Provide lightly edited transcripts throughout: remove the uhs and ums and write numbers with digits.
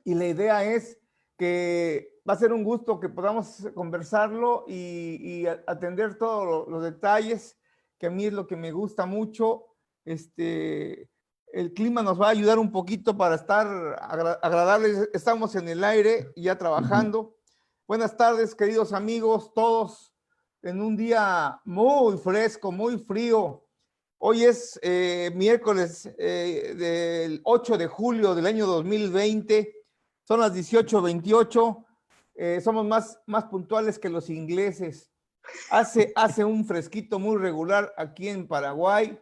y la idea es que va a ser un gusto que podamos conversarlo y atender todos los detalles, que a mí es lo que me gusta mucho. El clima nos va a ayudar un poquito para estar agradables. Estamos en el aire ya trabajando. Buenas tardes, queridos amigos, todos en un día muy fresco, muy frío. Hoy es miércoles del 8 de julio del año 2020. Son las 18:28. Somos más puntuales que los ingleses. Hace un fresquito muy regular aquí en Paraguay.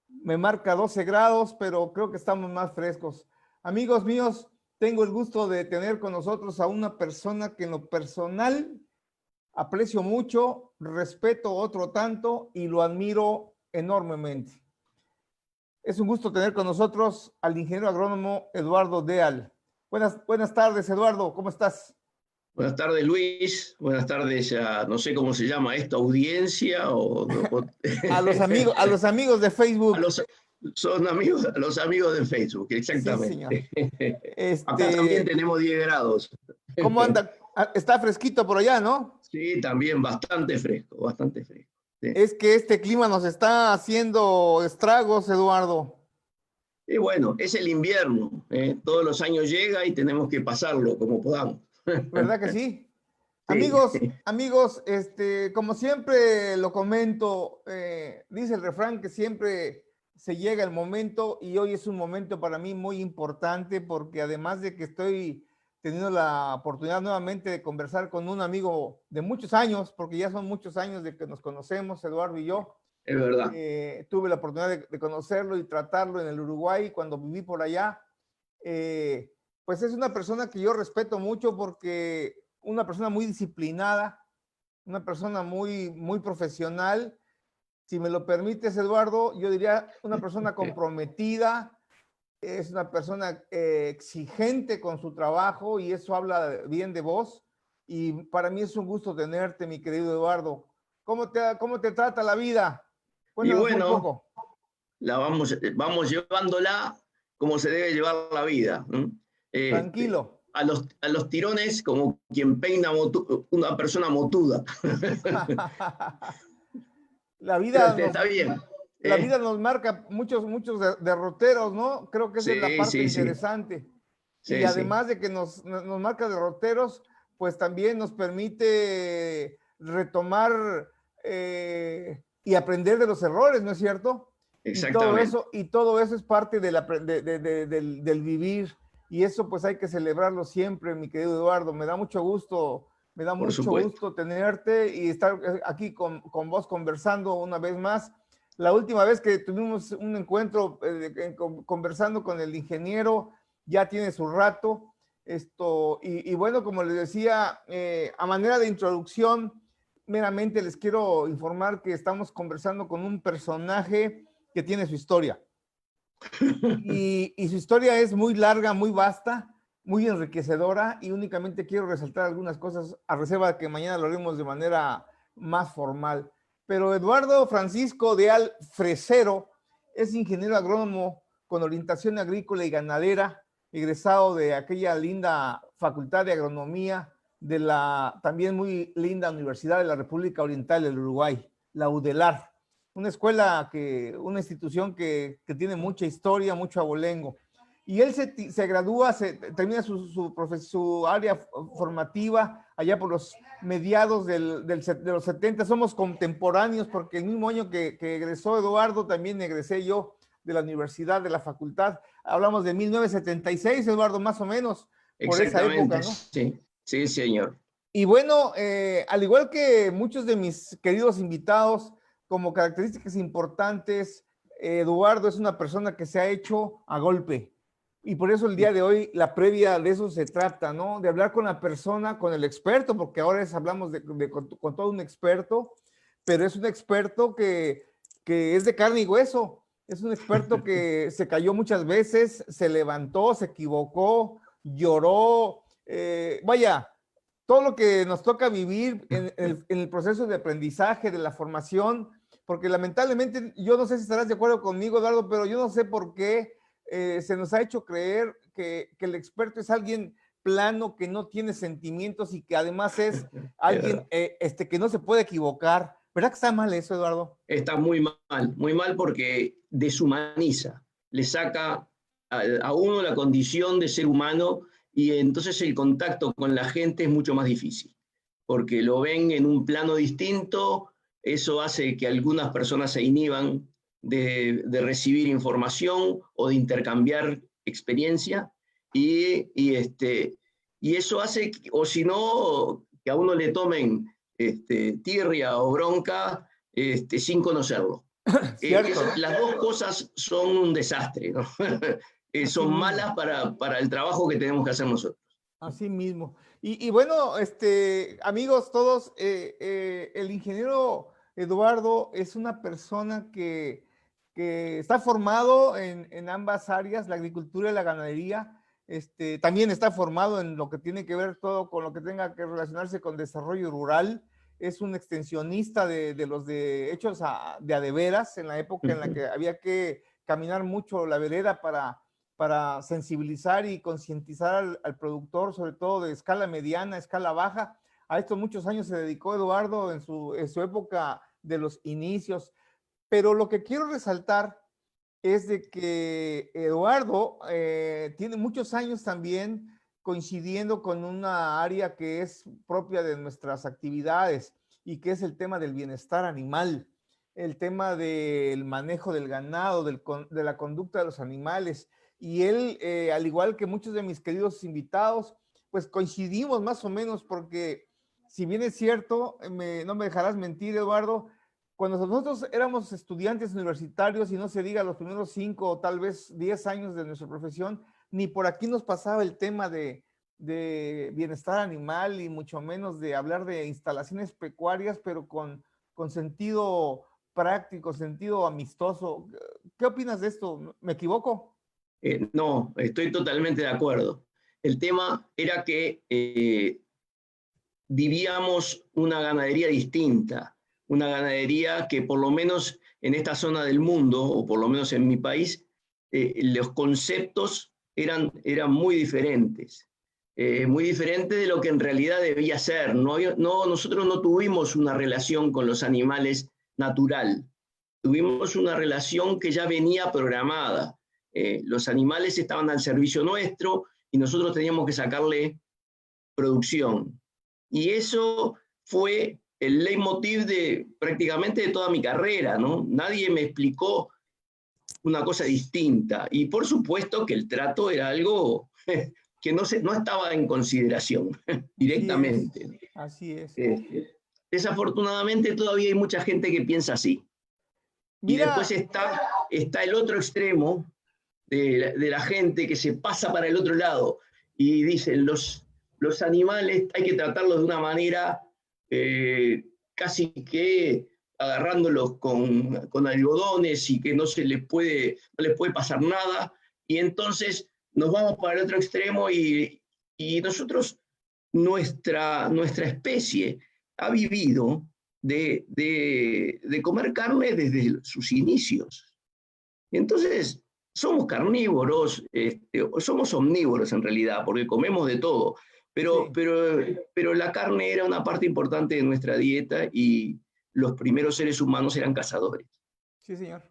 Me marca 12 grados, pero creo que estamos más frescos. Amigos míos, tengo el gusto de tener con nosotros a una persona que en lo personal aprecio mucho, respeto otro tanto y lo admiro enormemente. Es un gusto tener con nosotros al ingeniero agrónomo Eduardo Deal. Buenas tardes, Eduardo, ¿cómo estás? Buenas tardes, Luis. Buenas tardes a, no sé cómo se llama esto, audiencia A los amigos de a Facebook. son amigos, a los amigos de Facebook, Sí, señor. exactamente. Acá también tenemos 10 grados. ¿Cómo anda? Está fresquito por allá, ¿no? Sí, también bastante fresco, bastante fresco. Sí. Es que este clima nos está haciendo estragos, Eduardo. Y bueno, es el invierno, ¿eh? Todos los años llega y tenemos que pasarlo como podamos. ¿Verdad que sí? Sí. Amigos, como siempre lo comento, dice el refrán que siempre se llega el momento y hoy es un momento para mí muy importante porque además de que estoy teniendo la oportunidad nuevamente de conversar con un amigo de muchos años, porque ya son muchos años de que nos conocemos, Eduardo y yo, Es verdad. tuve la oportunidad de conocerlo y tratarlo en el Uruguay cuando viví por allá. Pues es una persona que yo respeto mucho porque una persona muy disciplinada, una persona muy profesional. Si me lo permites, Eduardo, yo diría una persona comprometida, es una persona exigente con su trabajo y eso habla bien de vos. Y para mí es un gusto tenerte, mi querido Eduardo. ¿Cómo te trata la vida? Y Cuéntanos un bueno, poco. vamos llevándola como se debe llevar la vida. Este, Tranquilo. a los tirones como quien peina una persona motuda. La vida Está bien. la vida nos marca muchos derroteros, ¿no? Creo que esa es la Sí, parte sí, sí, interesante. Y sí, sí, además de que nos marca derroteros, pues también nos permite retomar y aprender de los errores, ¿no es cierto? exactamente. Y todo eso es parte del vivir. Y eso pues hay que celebrarlo siempre, mi querido Eduardo. Me da Por mucho supuesto. gusto tenerte y estar aquí con vos conversando una vez más. La última vez que tuvimos un encuentro conversando con el ingeniero, ya tiene su rato. Y bueno, como les decía, a manera de introducción, meramente les quiero informar que estamos conversando con un personaje que tiene su historia. Y su historia es muy larga, muy vasta, muy enriquecedora y únicamente quiero resaltar algunas cosas a reserva de que mañana lo haremos de manera más formal. Pero Eduardo Francisco de Al Fresero es ingeniero agrónomo con orientación agrícola y ganadera, egresado de aquella linda Facultad de Agronomía de la también muy linda Universidad de la República Oriental del Uruguay, la UDELAR, una institución que tiene mucha historia, mucho abolengo. Y él se gradúa, termina su área formativa allá por los mediados de los 70. Somos contemporáneos porque el mismo año que egresó Eduardo, también egresé yo de la universidad, de la facultad. Hablamos de 1976, Eduardo, más o menos, por esa época, Exactamente, ¿no? sí, sí, señor. Y bueno, al igual que muchos de mis queridos invitados, como características importantes, Eduardo es una persona que se ha hecho a golpe. Y por eso el día de hoy, la previa de eso se trata, ¿no? De hablar con la persona, con el experto, porque ahora hablamos con todo un experto, pero es un experto que es de carne y hueso. Es un experto que se cayó muchas veces, se levantó, se equivocó, lloró. Vaya, todo lo que nos toca vivir en el proceso de aprendizaje, de la formación, porque lamentablemente, yo no sé si estarás de acuerdo conmigo, Eduardo, pero yo no sé por qué se nos ha hecho creer que el experto es alguien plano, que no tiene sentimientos y que además es Es alguien verdad. que no se puede equivocar. ¿Verdad que está mal eso, Eduardo? Está muy mal porque deshumaniza, le saca a uno la condición de ser humano y entonces el contacto con la gente es mucho más difícil, porque lo ven en un plano distinto, eso hace que algunas personas se inhiban de recibir información o de intercambiar experiencia y eso hace, o si no, que a uno le tomen tirria o bronca sin conocerlo. Cierto, ¿no? Las dos cosas son un desastre, ¿no? Así Son mismo. malas para el trabajo que tenemos que hacer nosotros. Así mismo. Y bueno, amigos todos, el ingeniero Eduardo es una persona que está formado en ambas áreas, la agricultura y la ganadería. También está formado en lo que tiene que ver todo con lo que tenga que relacionarse con desarrollo rural. Es un extensionista de los de hechos de a de veras, en la época en la que había que caminar mucho la vereda para sensibilizar y concientizar al productor, sobre todo de escala mediana, escala baja. A estos muchos años se dedicó Eduardo en su época de los inicios. Pero lo que quiero resaltar es de que Eduardo tiene muchos años también coincidiendo con una área que es propia de nuestras actividades y que es el tema del bienestar animal, el tema del manejo del ganado, de la conducta de los animales. Y él, al igual que muchos de mis queridos invitados, pues coincidimos más o menos porque si bien es cierto, no me dejarás mentir, Eduardo, cuando nosotros éramos estudiantes universitarios y no se diga los primeros 5 o tal vez 10 años de nuestra profesión, ni por aquí nos pasaba el tema de bienestar animal y mucho menos de hablar de instalaciones pecuarias, pero con sentido práctico, sentido amistoso. ¿Qué opinas de esto? ¿Me equivoco? No, estoy totalmente de acuerdo. El tema era que vivíamos una ganadería distinta, una ganadería que por lo menos en esta zona del mundo, o por lo menos en mi país, los conceptos eran muy diferentes de lo que en realidad debía ser. Nosotros no tuvimos una relación con los animales natural, tuvimos una relación que ya venía programada. Los animales estaban al servicio nuestro y nosotros teníamos que sacarle producción. Y eso fue el leitmotiv de prácticamente de toda mi carrera, ¿no? Nadie me explicó una cosa distinta. Y por supuesto que el trato era algo que no estaba en consideración Así es, directamente. así es. Desafortunadamente todavía hay mucha gente que piensa así. Y después Mira, está el otro extremo de la gente que se pasa para el otro lado y dicen los animales hay que tratarlos de una manera casi que agarrándolos con algodones y que no les puede pasar nada. Y entonces nos vamos para el otro extremo y nosotros, nuestra especie ha vivido de comer carne desde sus inicios. Entonces, somos carnívoros, somos omnívoros en realidad, porque comemos de todo, pero, sí, pero, pero la carne era una parte importante de nuestra dieta y los primeros seres humanos eran cazadores. sí, señor.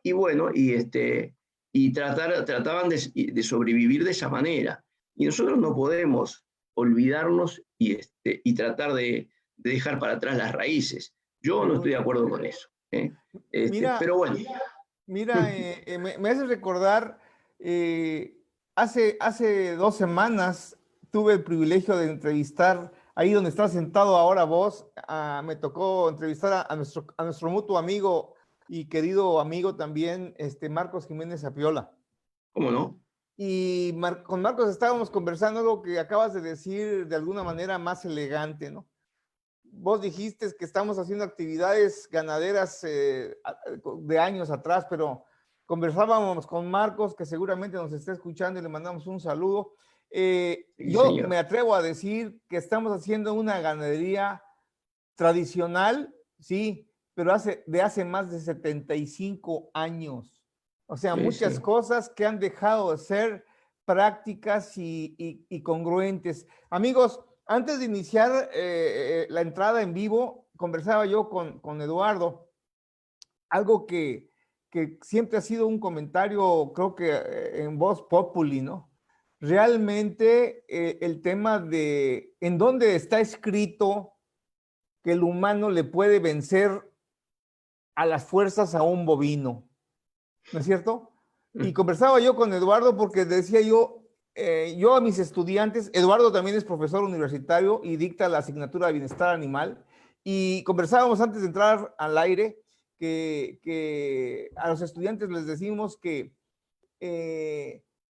Y bueno, y trataban de sobrevivir de esa manera. Y nosotros no podemos olvidarnos y tratar de dejar para atrás las raíces. Yo no estoy de Seguro. acuerdo con eso. Mira, Pero bueno, Mira, me hace recordar, eh, hace 2 semanas tuve el privilegio de entrevistar, ahí donde estás sentado ahora vos, me tocó entrevistar a nuestro mutuo amigo y querido amigo también, Marcos Jiménez Apiola. ¿cómo no? Y con Marcos estábamos conversando algo que acabas de decir de alguna manera más elegante, ¿no? Vos dijiste que estamos haciendo actividades ganaderas de años atrás, pero conversábamos con Marcos, que seguramente nos está escuchando y le mandamos un saludo. Sí, Yo me señor. atrevo a decir que estamos haciendo una ganadería tradicional, sí, pero de hace más de 75 años. O sea, Sí, muchas sí. cosas que han dejado de ser prácticas y congruentes. Amigos, antes de iniciar la entrada en vivo, conversaba yo con Eduardo, algo que siempre ha sido un comentario, creo que en voz populi, ¿no? Realmente el tema de en dónde está escrito que el humano le puede vencer a las fuerzas a un bovino, ¿no es cierto? Y conversaba yo con Eduardo porque decía yo a mis estudiantes, Eduardo también es profesor universitario y dicta la asignatura de bienestar animal, y conversábamos antes de entrar al aire que a los estudiantes les decimos que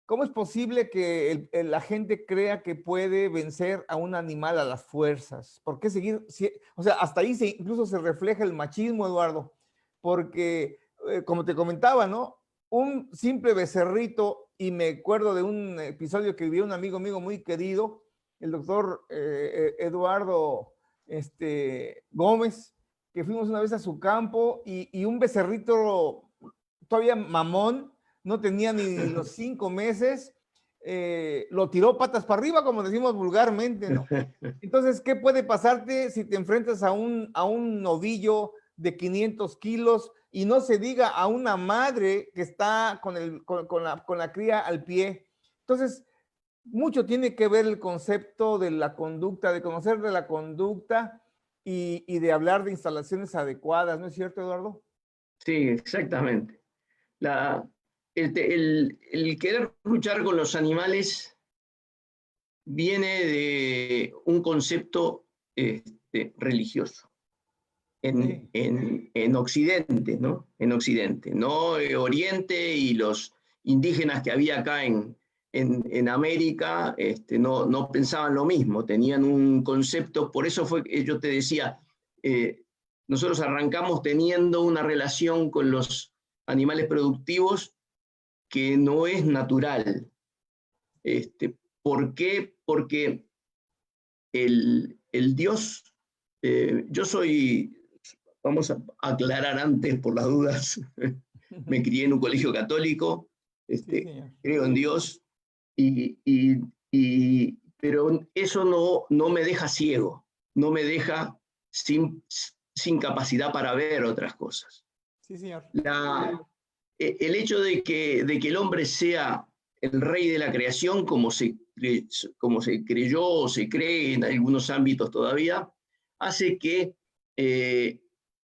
¿cómo es posible que la gente crea que puede vencer a un animal a las fuerzas? ¿Por qué seguir? O sea, hasta ahí incluso se refleja el machismo, Eduardo, porque, como te comentaba, ¿no? Un simple becerrito, y me acuerdo de un episodio que vivió un amigo mío muy querido, el doctor Eduardo Gómez, que fuimos una vez a su campo y un becerrito todavía mamón, no tenía ni los 5 meses, lo tiró patas para arriba, como decimos vulgarmente, ¿no? Entonces, ¿qué puede pasarte si te enfrentas a un novillo de 500 kilos y no se diga a una madre que está con la cría al pie? Entonces, mucho tiene que ver el concepto de la conducta, de conocer de la conducta y de hablar de instalaciones adecuadas, ¿no es cierto, Eduardo? Sí, exactamente. La, el querer luchar con los animales viene de un concepto religioso Sí, en Occidente, ¿no? En Occidente, no Oriente, y los indígenas que había acá en América no pensaban lo mismo, tenían un concepto, por eso fue que yo te decía, nosotros arrancamos teniendo una relación con los animales productivos que no es natural. ¿Por qué? Porque el Dios, yo soy, vamos a aclarar antes por las dudas, me crié en un colegio católico, sí, señor. creo en Dios, y, y, pero eso no me deja ciego, no me deja sin capacidad para ver otras cosas. Sí, señor. El hecho de que el hombre sea el rey de la creación, como se creyó o se cree en algunos ámbitos todavía, hace que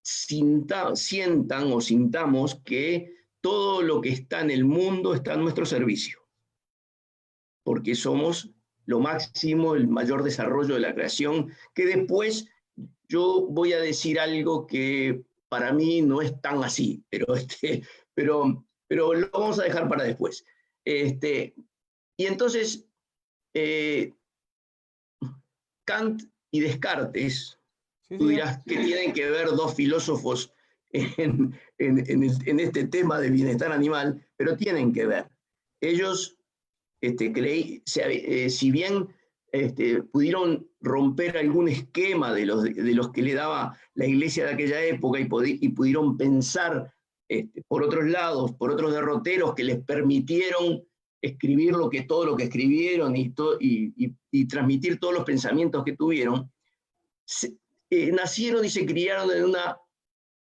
sientan o sintamos que todo lo que está en el mundo está a nuestro servicio, porque somos lo máximo, el mayor desarrollo de la creación, que después yo voy a decir algo que para mí no es tan así, pero lo vamos a dejar para después. Y entonces, eh, Kant y Descartes, Sí, tú señor. dirás que tienen que ver dos filósofos en este tema del bienestar animal, pero tienen que ver. Ellos, si bien pudieron romper algún esquema de los que le daba la iglesia de aquella época y pudieron pensar por otros lados, por otros derroteros que les permitieron escribir todo lo que escribieron y transmitir todos los pensamientos que tuvieron, nacieron y se criaron en una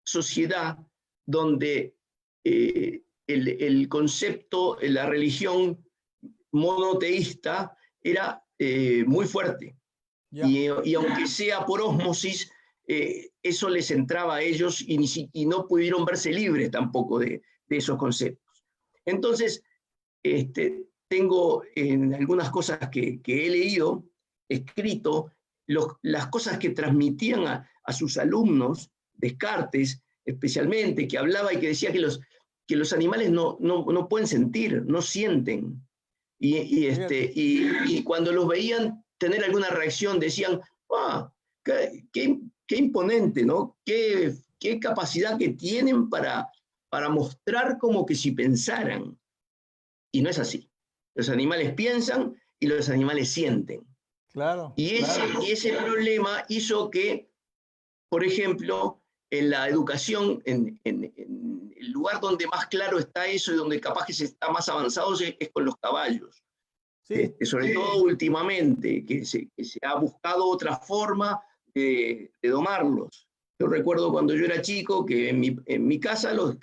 sociedad donde el concepto, la religión monoteísta era muy fuerte. Ya. Y aunque sea por ósmosis, eso les entraba a ellos y no pudieron verse libres tampoco de esos conceptos. Entonces, tengo en algunas cosas que he leído, escrito, las cosas que transmitían a sus alumnos, Descartes especialmente, que hablaba y que decía que los animales no pueden sentir, no sienten. Y cuando los veían tener alguna reacción, decían, ¡ah! Qué imponente, ¿no? Qué capacidad que tienen para mostrar como que si pensaran. Y no es así. Los animales piensan y los animales sienten. Claro, Y ese problema hizo que, por ejemplo, en la educación, en el lugar donde más claro está eso y donde capaz que se está más avanzado es con los caballos. Sí. Sobre todo últimamente, que se ha buscado otra forma de domarlos. Yo recuerdo cuando yo era chico que en mi casa los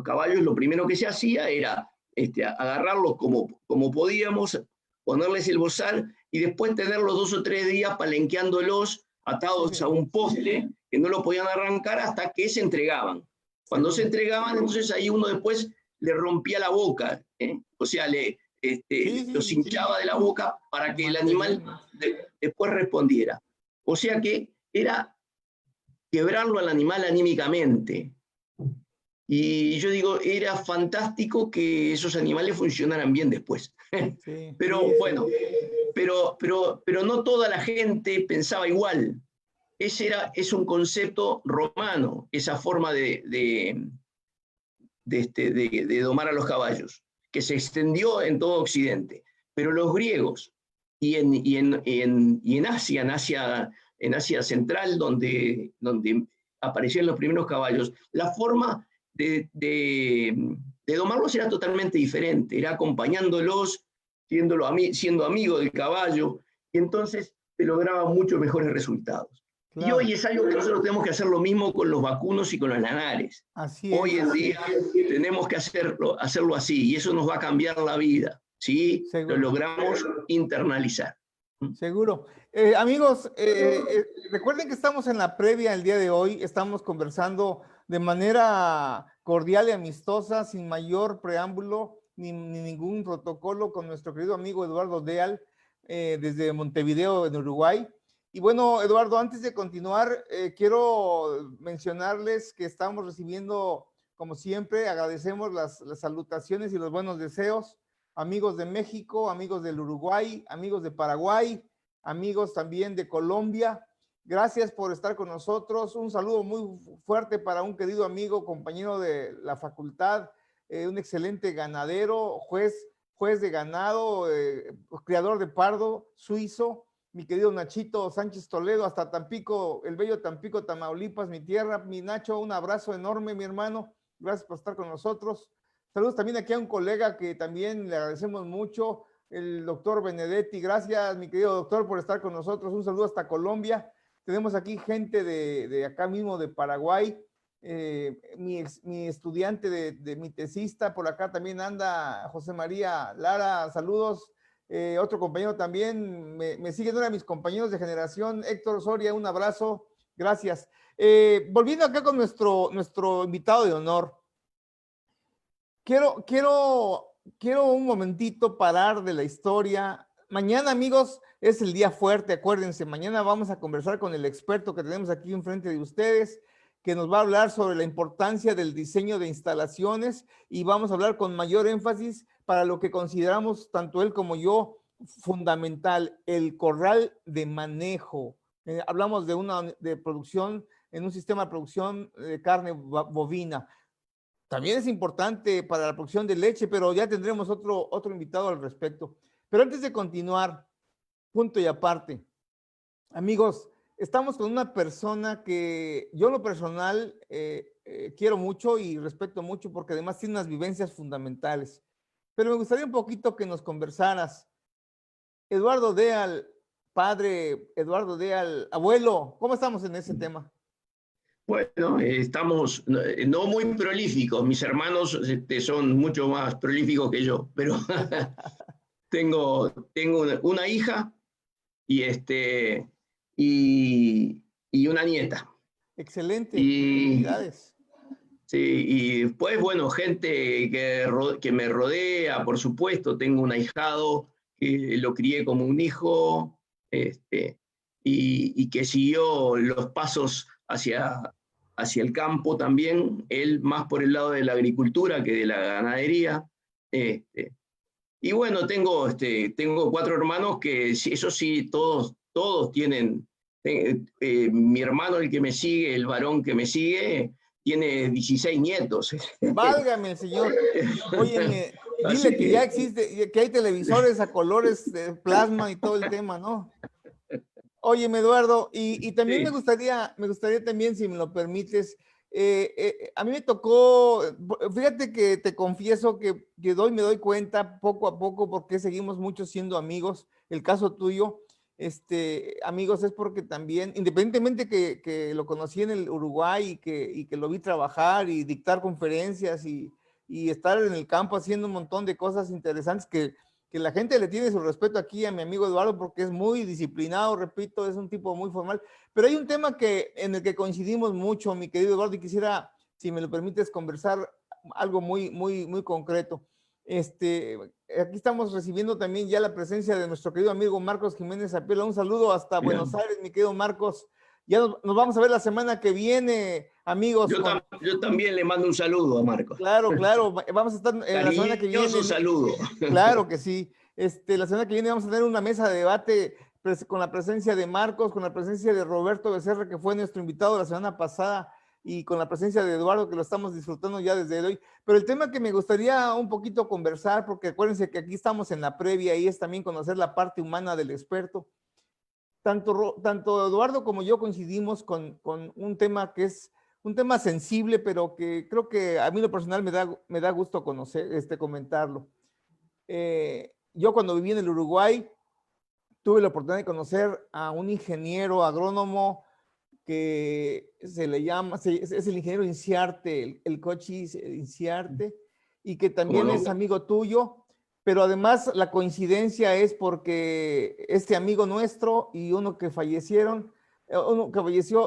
caballos lo primero que se hacía era agarrarlos como podíamos, ponerles el bozal y después tenerlos 2 o 3 días palenqueándolos atados a un poste que no lo podían arrancar hasta que se entregaban. Cuando se entregaban, entonces ahí uno después le rompía la boca, o sea, los hinchaba de la boca para que el animal después respondiera. O sea que era quebrarlo al animal anímicamente. Y yo digo, era fantástico que esos animales funcionaran bien después. Pero bueno, pero no toda la gente pensaba igual. Es un concepto romano, esa forma de domar a los caballos, que se extendió en todo Occidente. Pero los griegos y en Asia Central, donde aparecieron los primeros caballos, la forma de domarlos era totalmente diferente, era acompañándolos, siendo amigo del caballo, y entonces se lograban muchos mejores resultados. Claro. Y hoy es algo que nosotros tenemos que hacer lo mismo con los vacunos y con los lanares. Hoy en día tenemos que hacerlo así, y eso nos va a cambiar la vida, ¿sí? Seguro. Lo logramos internalizar. Seguro. Amigos, recuerden que estamos en la previa el día de hoy, estamos conversando de manera cordial y amistosa, sin mayor preámbulo ni ningún protocolo, con nuestro querido amigo Eduardo Deal, desde Montevideo, en Uruguay. Y bueno, Eduardo, antes de continuar, quiero mencionarles que estamos recibiendo, como siempre, agradecemos las salutaciones y los buenos deseos, amigos de México, amigos del Uruguay, amigos de Paraguay, amigos también de Colombia. Gracias por estar con nosotros. Un saludo muy fuerte para un querido amigo, compañero de la facultad, un excelente ganadero, juez de ganado, criador de pardo, suizo, mi querido Nachito Sánchez Toledo, hasta Tampico, el bello Tampico, Tamaulipas, mi tierra. Mi Nacho, un abrazo enorme, mi hermano. Gracias por estar con nosotros. Saludos también aquí a un colega que también le agradecemos mucho, el doctor Benedetti. Gracias, mi querido doctor, por estar con nosotros. Un saludo hasta Colombia. Tenemos aquí gente de acá mismo, de Paraguay. Mi estudiante de mi tesista, por acá también anda José María Lara. Saludos. Otro compañero también, me sigue uno de mis compañeros de generación, Héctor Soria, un abrazo, gracias. Volviendo acá con nuestro invitado de honor, quiero un momentito parar de la historia. Mañana, amigos, es el día fuerte, acuérdense, mañana vamos a conversar con el experto que tenemos aquí enfrente de ustedes, que nos va a hablar sobre la importancia del diseño de instalaciones, y vamos a hablar con mayor énfasis para lo que consideramos tanto él como yo fundamental, el corral de manejo. Hablamos de producción, en un sistema de producción de carne bovina. También es importante para la producción de leche, pero ya tendremos otro invitado al respecto. Pero antes de continuar, punto y aparte, amigos, estamos con una persona que yo en lo personal quiero mucho y respeto mucho, porque además tiene unas vivencias fundamentales. Pero me gustaría un poquito que nos conversaras. Eduardo Deal, padre, Eduardo Deal, abuelo, ¿cómo estamos en ese tema? Bueno, estamos no muy prolíficos. Mis hermanos son mucho más prolíficos que yo, pero tengo una hija y una nieta. Excelente. Felicidades. Sí, y después, bueno, gente que me rodea, por supuesto. Tengo un ahijado que lo crié como un hijo, y que siguió los pasos hacia el campo también, él más por el lado de la agricultura que de la ganadería. Y bueno, tengo 4 hermanos que, eso sí, todos tienen. Mi hermano, el que me sigue, el varón que me sigue, tiene 16 nietos. Válgame el señor. Óyeme, dile que ya existe, que hay televisores a colores de plasma y todo el tema, ¿no? Óyeme, Eduardo, y también sí. me gustaría también, si me lo permites, A mí me tocó, fíjate que te confieso que me doy cuenta poco a poco porque seguimos muchos siendo amigos. El caso tuyo, amigos, es porque también, independientemente que lo conocí en el Uruguay y que lo vi trabajar y dictar conferencias y estar en el campo haciendo un montón de cosas interesantes que la gente le tiene su respeto aquí a mi amigo Eduardo porque es muy disciplinado, repito, es un tipo muy formal. Pero hay un tema en el que coincidimos mucho, mi querido Eduardo, y quisiera, si me lo permites, conversar algo muy concreto. Aquí estamos recibiendo también ya la presencia de nuestro querido amigo Marcos Jiménez Apiola. Un saludo hasta Mirá, Buenos Aires, mi querido Marcos. Ya nos vamos a ver la semana que viene, amigos. yo también le mando un saludo a Marcos. Claro, claro. Vamos a estar la semana que Cariñoso viene. saludo. Claro que sí. La semana que viene vamos a tener una mesa de debate con la presencia de Marcos, con la presencia de Roberto Becerra, que fue nuestro invitado la semana pasada, y con la presencia de Eduardo, que lo estamos disfrutando ya desde hoy. Pero el tema que me gustaría un poquito conversar, porque acuérdense que aquí estamos en la previa y es también conocer la parte humana del experto. Tanto Eduardo como yo coincidimos con un tema que es un tema sensible, pero que creo que a mí lo personal me da gusto conocer, comentarlo. Yo cuando viví en el Uruguay tuve la oportunidad de conocer a un ingeniero agrónomo que se le llama, es el ingeniero Inciarte, el Cochis Inciarte, y que ¿Cómo también no? es amigo tuyo, pero además la coincidencia es porque este amigo nuestro y uno que falleció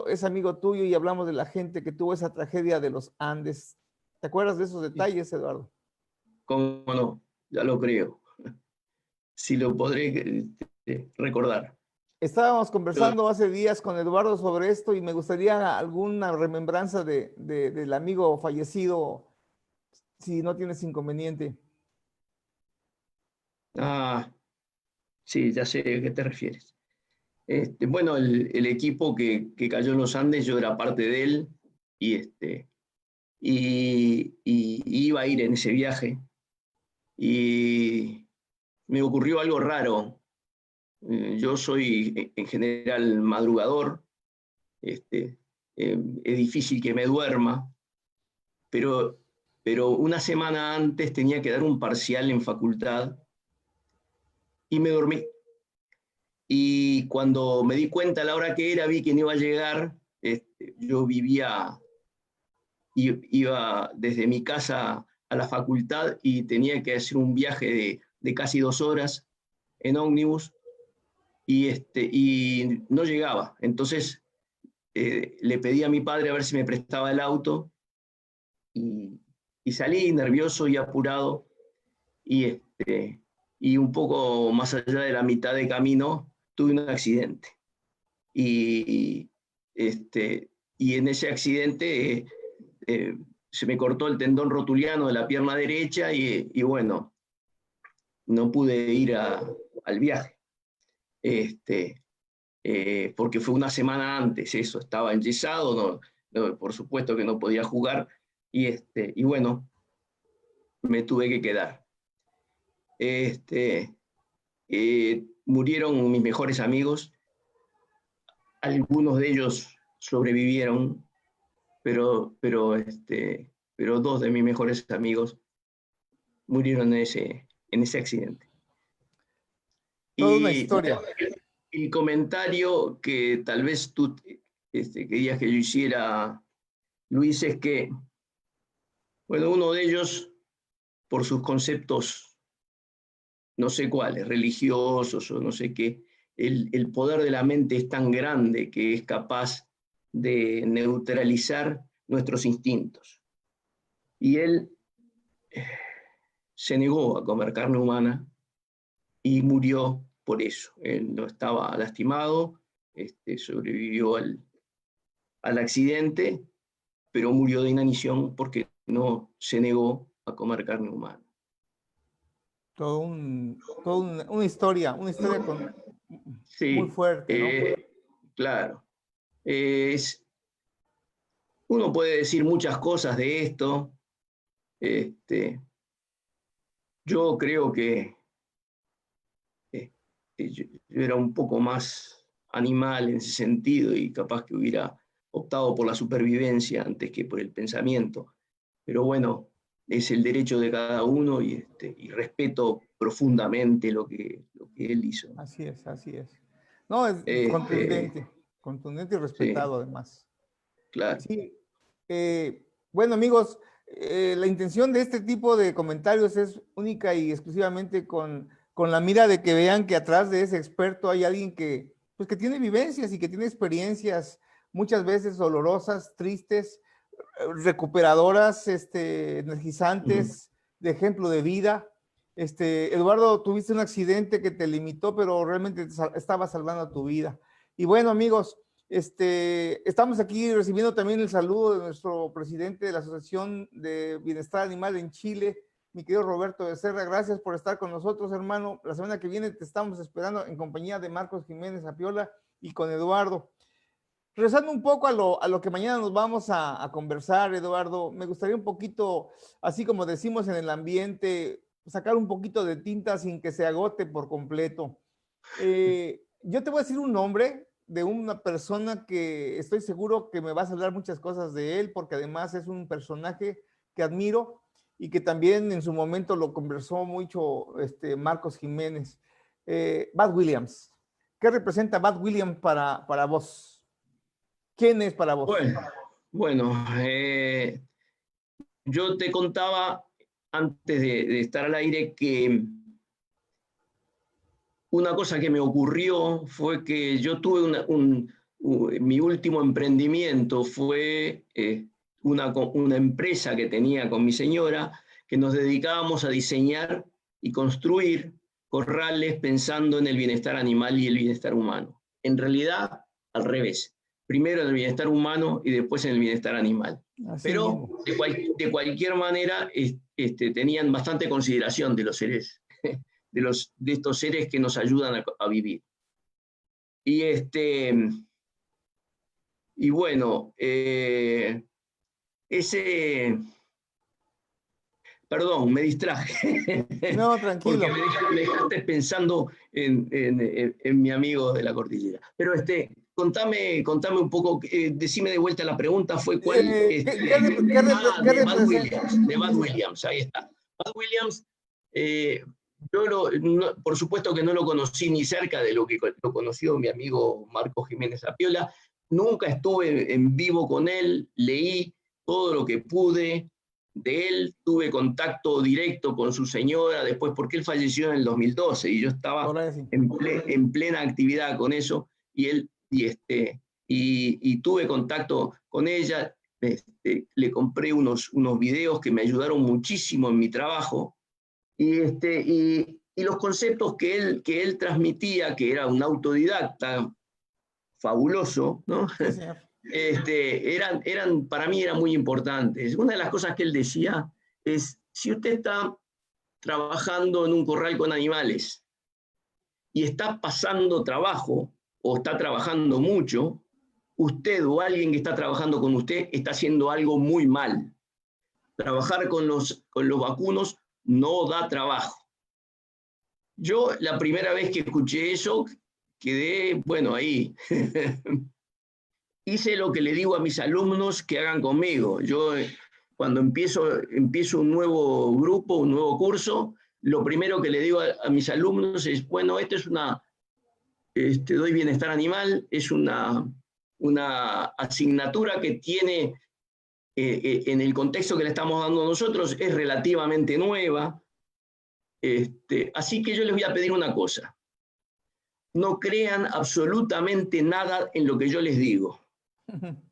es amigo tuyo y hablamos de la gente que tuvo esa tragedia de los Andes. ¿Te acuerdas de esos detalles, Eduardo? ¿Cómo no? Ya lo creo. Sí lo podré recordar. Estábamos Yo, conversando hace días con Eduardo sobre esto y me gustaría alguna remembranza del amigo fallecido, si no tienes inconveniente. ah, sí, ya sé a qué te refieres. Bueno, el equipo que cayó en los Andes, yo era parte de él y, y iba a ir en ese viaje y me ocurrió algo raro. Yo soy en general madrugador, es difícil que me duerma, pero, pero una semana antes tenía que dar un parcial en facultad y me dormí. Y cuando me di cuenta a la hora que era, vi que no iba a llegar. Yo iba desde mi casa a la facultad y tenía que hacer un viaje de casi 2 horas en ómnibus y no llegaba. Entonces le pedí a mi padre a ver si me prestaba el auto y, y salí nervioso y apurado y, y un poco más allá de la mitad de camino tuve un accidente. Y, y en ese accidente se me cortó el tendón rotuliano de la pierna derecha y bueno, no pude ir al viaje. Este, Porque fue una semana antes, eso, estaba enyesado, por supuesto que no podía jugar, y bueno, me tuve que quedar. Murieron mis mejores amigos, algunos de ellos sobrevivieron, pero dos de mis mejores amigos murieron en ese accidente. Toda una Y historia. el comentario que tal vez tú querías que yo hiciera, Luis, es que, bueno, uno de ellos, por sus conceptos, no sé cuáles, religiosos o no sé qué, el poder de la mente es tan grande que es capaz de neutralizar nuestros instintos. Y él se negó a comer carne humana y murió por eso. Él no estaba lastimado, sobrevivió al accidente, pero murió de inanición porque no se negó a comer carne humana. Una historia muy Sí, fuerte, ¿no? claro. Es, Uno puede decir muchas cosas de esto. Este, yo creo que yo era un poco más animal en ese sentido y capaz que hubiera optado por la supervivencia antes que por el pensamiento. Pero bueno, es el derecho de cada uno y respeto profundamente lo que él hizo. Así es, así es. No, es contundente, contundente y respetado Sí, además. claro. Sí. Bueno, amigos, la intención de este tipo de comentarios es única y exclusivamente con la mira de que vean que atrás de ese experto hay alguien que, pues, que tiene vivencias y que tiene experiencias muchas veces dolorosas, tristes, recuperadoras, energizantes, de ejemplo de vida. Eduardo, tuviste un accidente que te limitó, pero realmente estaba salvando tu vida. Y bueno, amigos, estamos aquí recibiendo también el saludo de nuestro presidente de la Asociación de Bienestar Animal en Chile, mi querido Roberto Becerra. Gracias por estar con nosotros, hermano. La semana que viene te estamos esperando en compañía de Marcos Jiménez Apiola y con Eduardo. Regresando un poco a lo que mañana nos vamos a conversar, Eduardo, me gustaría un poquito, así como decimos en el ambiente, sacar un poquito de tinta sin que se agote por completo. Yo te voy a decir un nombre de una persona que estoy seguro que me vas a hablar muchas cosas de él, porque además es un personaje que admiro y que también en su momento lo conversó mucho Marcos Jiménez. Bad Williams. ¿Qué representa Bad Williams para vos? ¿Quién es para vos? Bueno, yo te contaba antes de estar al aire que una cosa que me ocurrió fue que yo tuve mi último emprendimiento fue una empresa que tenía con mi señora, que nos dedicábamos a diseñar y construir corrales pensando en el bienestar animal y el bienestar humano. En realidad, al revés. Primero en el bienestar humano y después en el bienestar animal. Así Pero mismo. de cualquier manera tenían bastante consideración de los seres de estos seres que nos ayudan a vivir. Y bueno, perdón, me distraje, No, porque tranquilo. me dejaste pensando en mi amigo de la cordillera. Pero contame un poco, decime de vuelta la pregunta, fue cuál, ¿Qué de Bad representa? Williams, Sí, señor. ahí está. Bad Williams, yo por supuesto que no lo conocí ni cerca de lo que lo conoció mi amigo Marco Jiménez Apiola, nunca estuve en vivo con él, leí todo lo que pude de él, tuve contacto directo con su señora después, porque él falleció en el 2012 y yo estaba Ahora sí. en plena actividad con eso, y tuve contacto con ella, le compré unos videos que me ayudaron muchísimo en mi trabajo, y los conceptos que él transmitía, que era un autodidacta fabuloso, ¿no? Sí, señor. Para mí eran muy importantes. Una de las cosas que él decía es, si usted está trabajando en un corral con animales y está pasando trabajo o está trabajando mucho, usted o alguien que está trabajando con usted está haciendo algo muy mal. Trabajar con los vacunos no da trabajo. Yo la primera vez que escuché eso quedé, bueno, ahí. Hice lo que le digo a mis alumnos que hagan conmigo. Yo cuando empiezo un nuevo grupo, un nuevo curso, lo primero que le digo a mis alumnos es, bueno, esto es doy bienestar animal, es una asignatura que tiene, en el contexto que le estamos dando nosotros, es relativamente nueva. Así que yo les voy a pedir una cosa. No crean absolutamente nada en lo que yo les digo.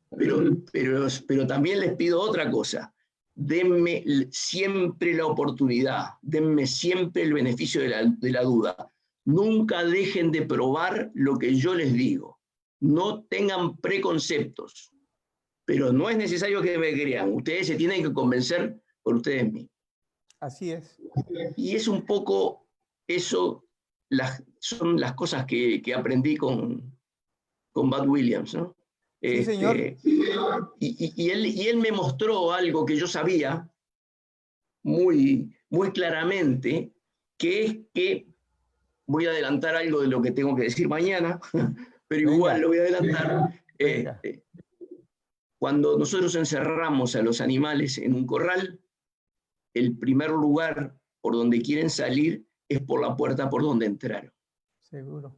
Pero también les pido otra cosa. Denme siempre la oportunidad, denme siempre el beneficio de la duda. Nunca dejen de probar lo que yo les digo. No tengan preconceptos, pero no es necesario que me crean. Ustedes se tienen que convencer por ustedes mismos. Así es. Y es un poco eso, son las cosas que aprendí con Bud Williams, ¿no? Sí, señor. Y él me mostró algo que yo sabía muy claramente, que es que, voy a adelantar algo de lo que tengo que decir mañana, pero igual Venga, lo voy a adelantar, venga. cuando nosotros encerramos a los animales en un corral, el primer lugar por donde quieren salir es por la puerta por donde entraron. Seguro.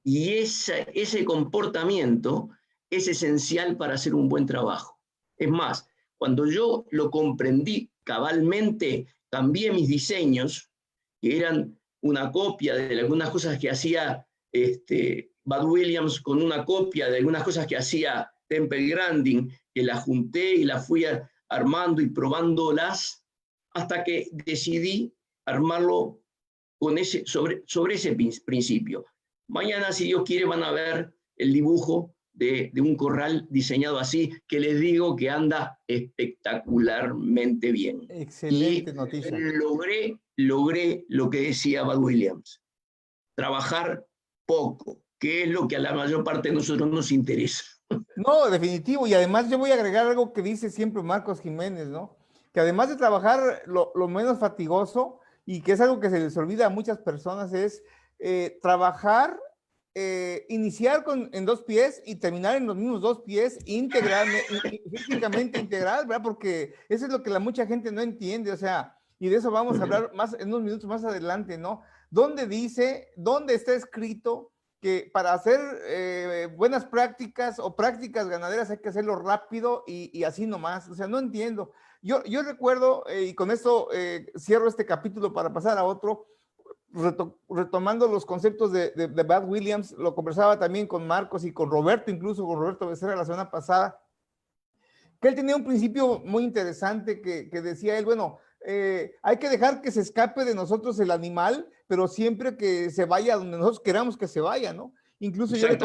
Y ese comportamiento es esencial para hacer un buen trabajo. Es más, cuando yo lo comprendí cabalmente, cambié mis diseños, que eran una copia de algunas cosas que hacía Bud Williams, con una copia de algunas cosas que hacía Temple Grandin, que las junté y las fui armando y probándolas, hasta que decidí armarlo con sobre ese principio. Mañana, si Dios quiere, van a ver el dibujo de un corral diseñado así, que les digo que anda espectacularmente bien. Excelente y noticia. Logré lo que decía Bud Williams, trabajar poco, que es lo que a la mayor parte de nosotros nos interesa. No, definitivo. Y además yo voy a agregar algo que dice siempre Marcos Jiménez, ¿no? Que además de trabajar lo menos fatigoso, y que es algo que se les olvida a muchas personas, es trabajar, iniciar en 2 pies y terminar en los mismos 2 pies físicamente integral, ¿verdad? Porque eso es lo que mucha gente no entiende, o sea, y de eso vamos a hablar más en unos minutos más adelante, ¿no? ¿Dónde está escrito que para hacer buenas prácticas o prácticas ganaderas hay que hacerlo rápido y así nomás? O sea, no entiendo. Yo recuerdo, y con esto cierro este capítulo para pasar a otro, retomando los conceptos de Bud Williams, lo conversaba también con Marcos y con Roberto, incluso con Roberto Becerra la semana pasada, que él tenía un principio muy interesante que decía él, bueno, hay que dejar que se escape de nosotros el animal, pero siempre que se vaya donde nosotros queramos que se vaya, ¿no? Incluso yo le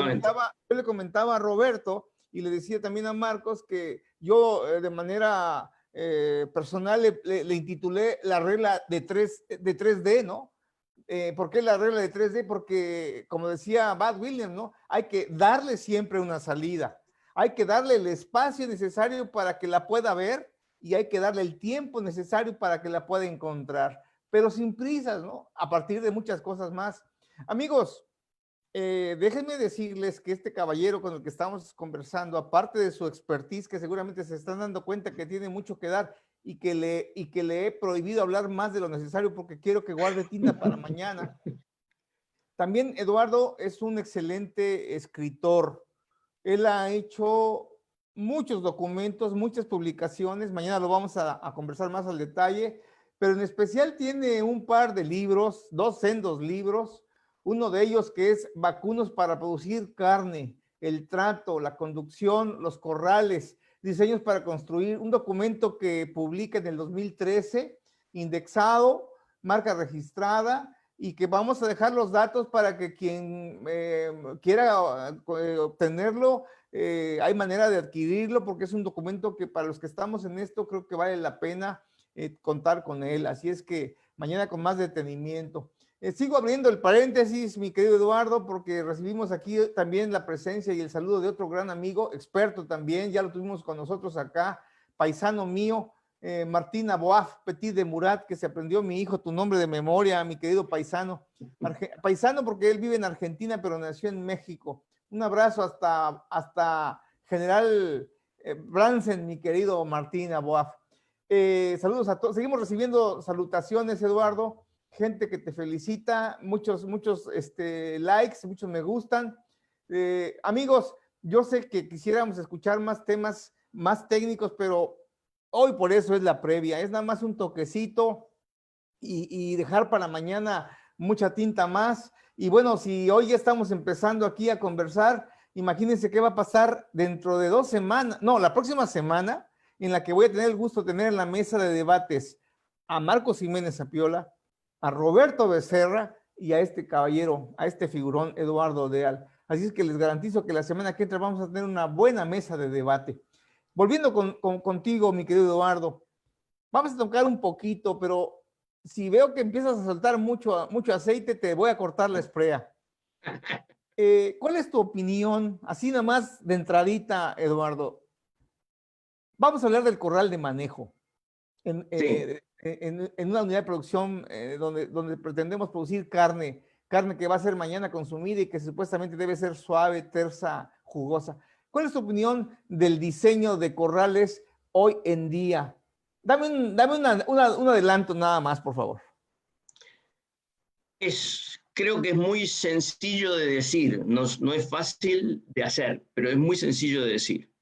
comentaba a Roberto y le decía también a Marcos que yo de manera personal le intitulé la regla de 3D, ¿no? ¿Por qué la regla de 3D? Porque, como decía Bud Williams, ¿no? Hay que darle siempre una salida. Hay que darle el espacio necesario para que la pueda ver y hay que darle el tiempo necesario para que la pueda encontrar, pero sin prisas, ¿no? A partir de muchas cosas más. Amigos, déjenme decirles que este caballero con el que estamos conversando, aparte de su expertise, que seguramente se están dando cuenta que tiene mucho que dar y que le he prohibido hablar más de lo necesario porque quiero que guarde tinta para mañana. También Eduardo es un excelente escritor. Él ha hecho muchos documentos, muchas publicaciones. Mañana lo vamos a conversar más al detalle, pero en especial tiene un par de libros, 2 sendos libros. Uno de ellos que es Vacunos para producir carne, el trato, la conducción, los corrales, diseños para construir, un documento que publica en el 2013, indexado, marca registrada, y que vamos a dejar los datos para que quien quiera obtenerlo, hay manera de adquirirlo, porque es un documento que para los que estamos en esto creo que vale la pena contar con él. Así es que mañana con más detenimiento. Sigo abriendo el paréntesis, mi querido Eduardo, porque recibimos aquí también la presencia y el saludo de otro gran amigo, experto también, ya lo tuvimos con nosotros acá, paisano mío, Martín Aboaf Petit de Murat, que se aprendió mi hijo tu nombre de memoria, mi querido paisano. Paisano porque él vive en Argentina, pero nació en México. Un abrazo hasta General Bransen, mi querido Martín Aboaf. Saludos a todos. Seguimos recibiendo salutaciones, Eduardo. Gente que te felicita, muchos likes, muchos me gustan. Amigos, yo sé que quisiéramos escuchar más temas más técnicos, pero hoy por eso es la previa, es nada más un toquecito y dejar para mañana mucha tinta más. Y bueno, si hoy ya estamos empezando aquí a conversar, imagínense qué va a pasar dentro de 2 semanas, no, la próxima semana, en la que voy a tener el gusto de tener en la mesa de debates a Marcos Jiménez Zapiola, a Roberto Becerra y a este caballero, a este figurón Eduardo Deal. Así es que les garantizo que la semana que entra vamos a tener una buena mesa de debate. Volviendo contigo, mi querido Eduardo, vamos a tocar un poquito, pero si veo que empiezas a soltar mucho aceite, te voy a cortar la esprea. ¿Cuál es tu opinión? Así nada más de entradita, Eduardo. Vamos a hablar del corral de manejo. Sí. En una unidad de producción donde pretendemos producir carne que va a ser mañana consumida y que supuestamente debe ser suave, tersa, jugosa. ¿Cuál es tu opinión del diseño de corrales hoy en día? Dame un adelanto nada más, por favor. Creo que es muy sencillo de decir, no es fácil de hacer, pero es muy sencillo de decir.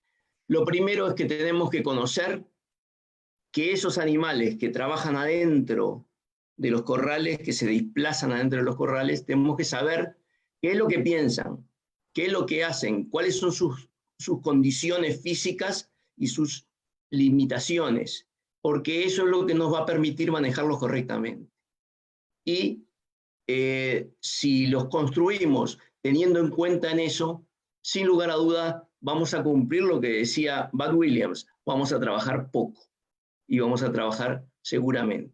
Lo primero es que tenemos que conocer que esos animales que trabajan adentro de los corrales, que se desplazan adentro de los corrales, tenemos que saber qué es lo que piensan, qué es lo que hacen, cuáles son sus condiciones físicas y sus limitaciones, porque eso es lo que nos va a permitir manejarlos correctamente. Y si los construimos teniendo en cuenta en eso, sin lugar a duda vamos a cumplir lo que decía Bud Williams, vamos a trabajar poco y vamos a trabajar seguramente.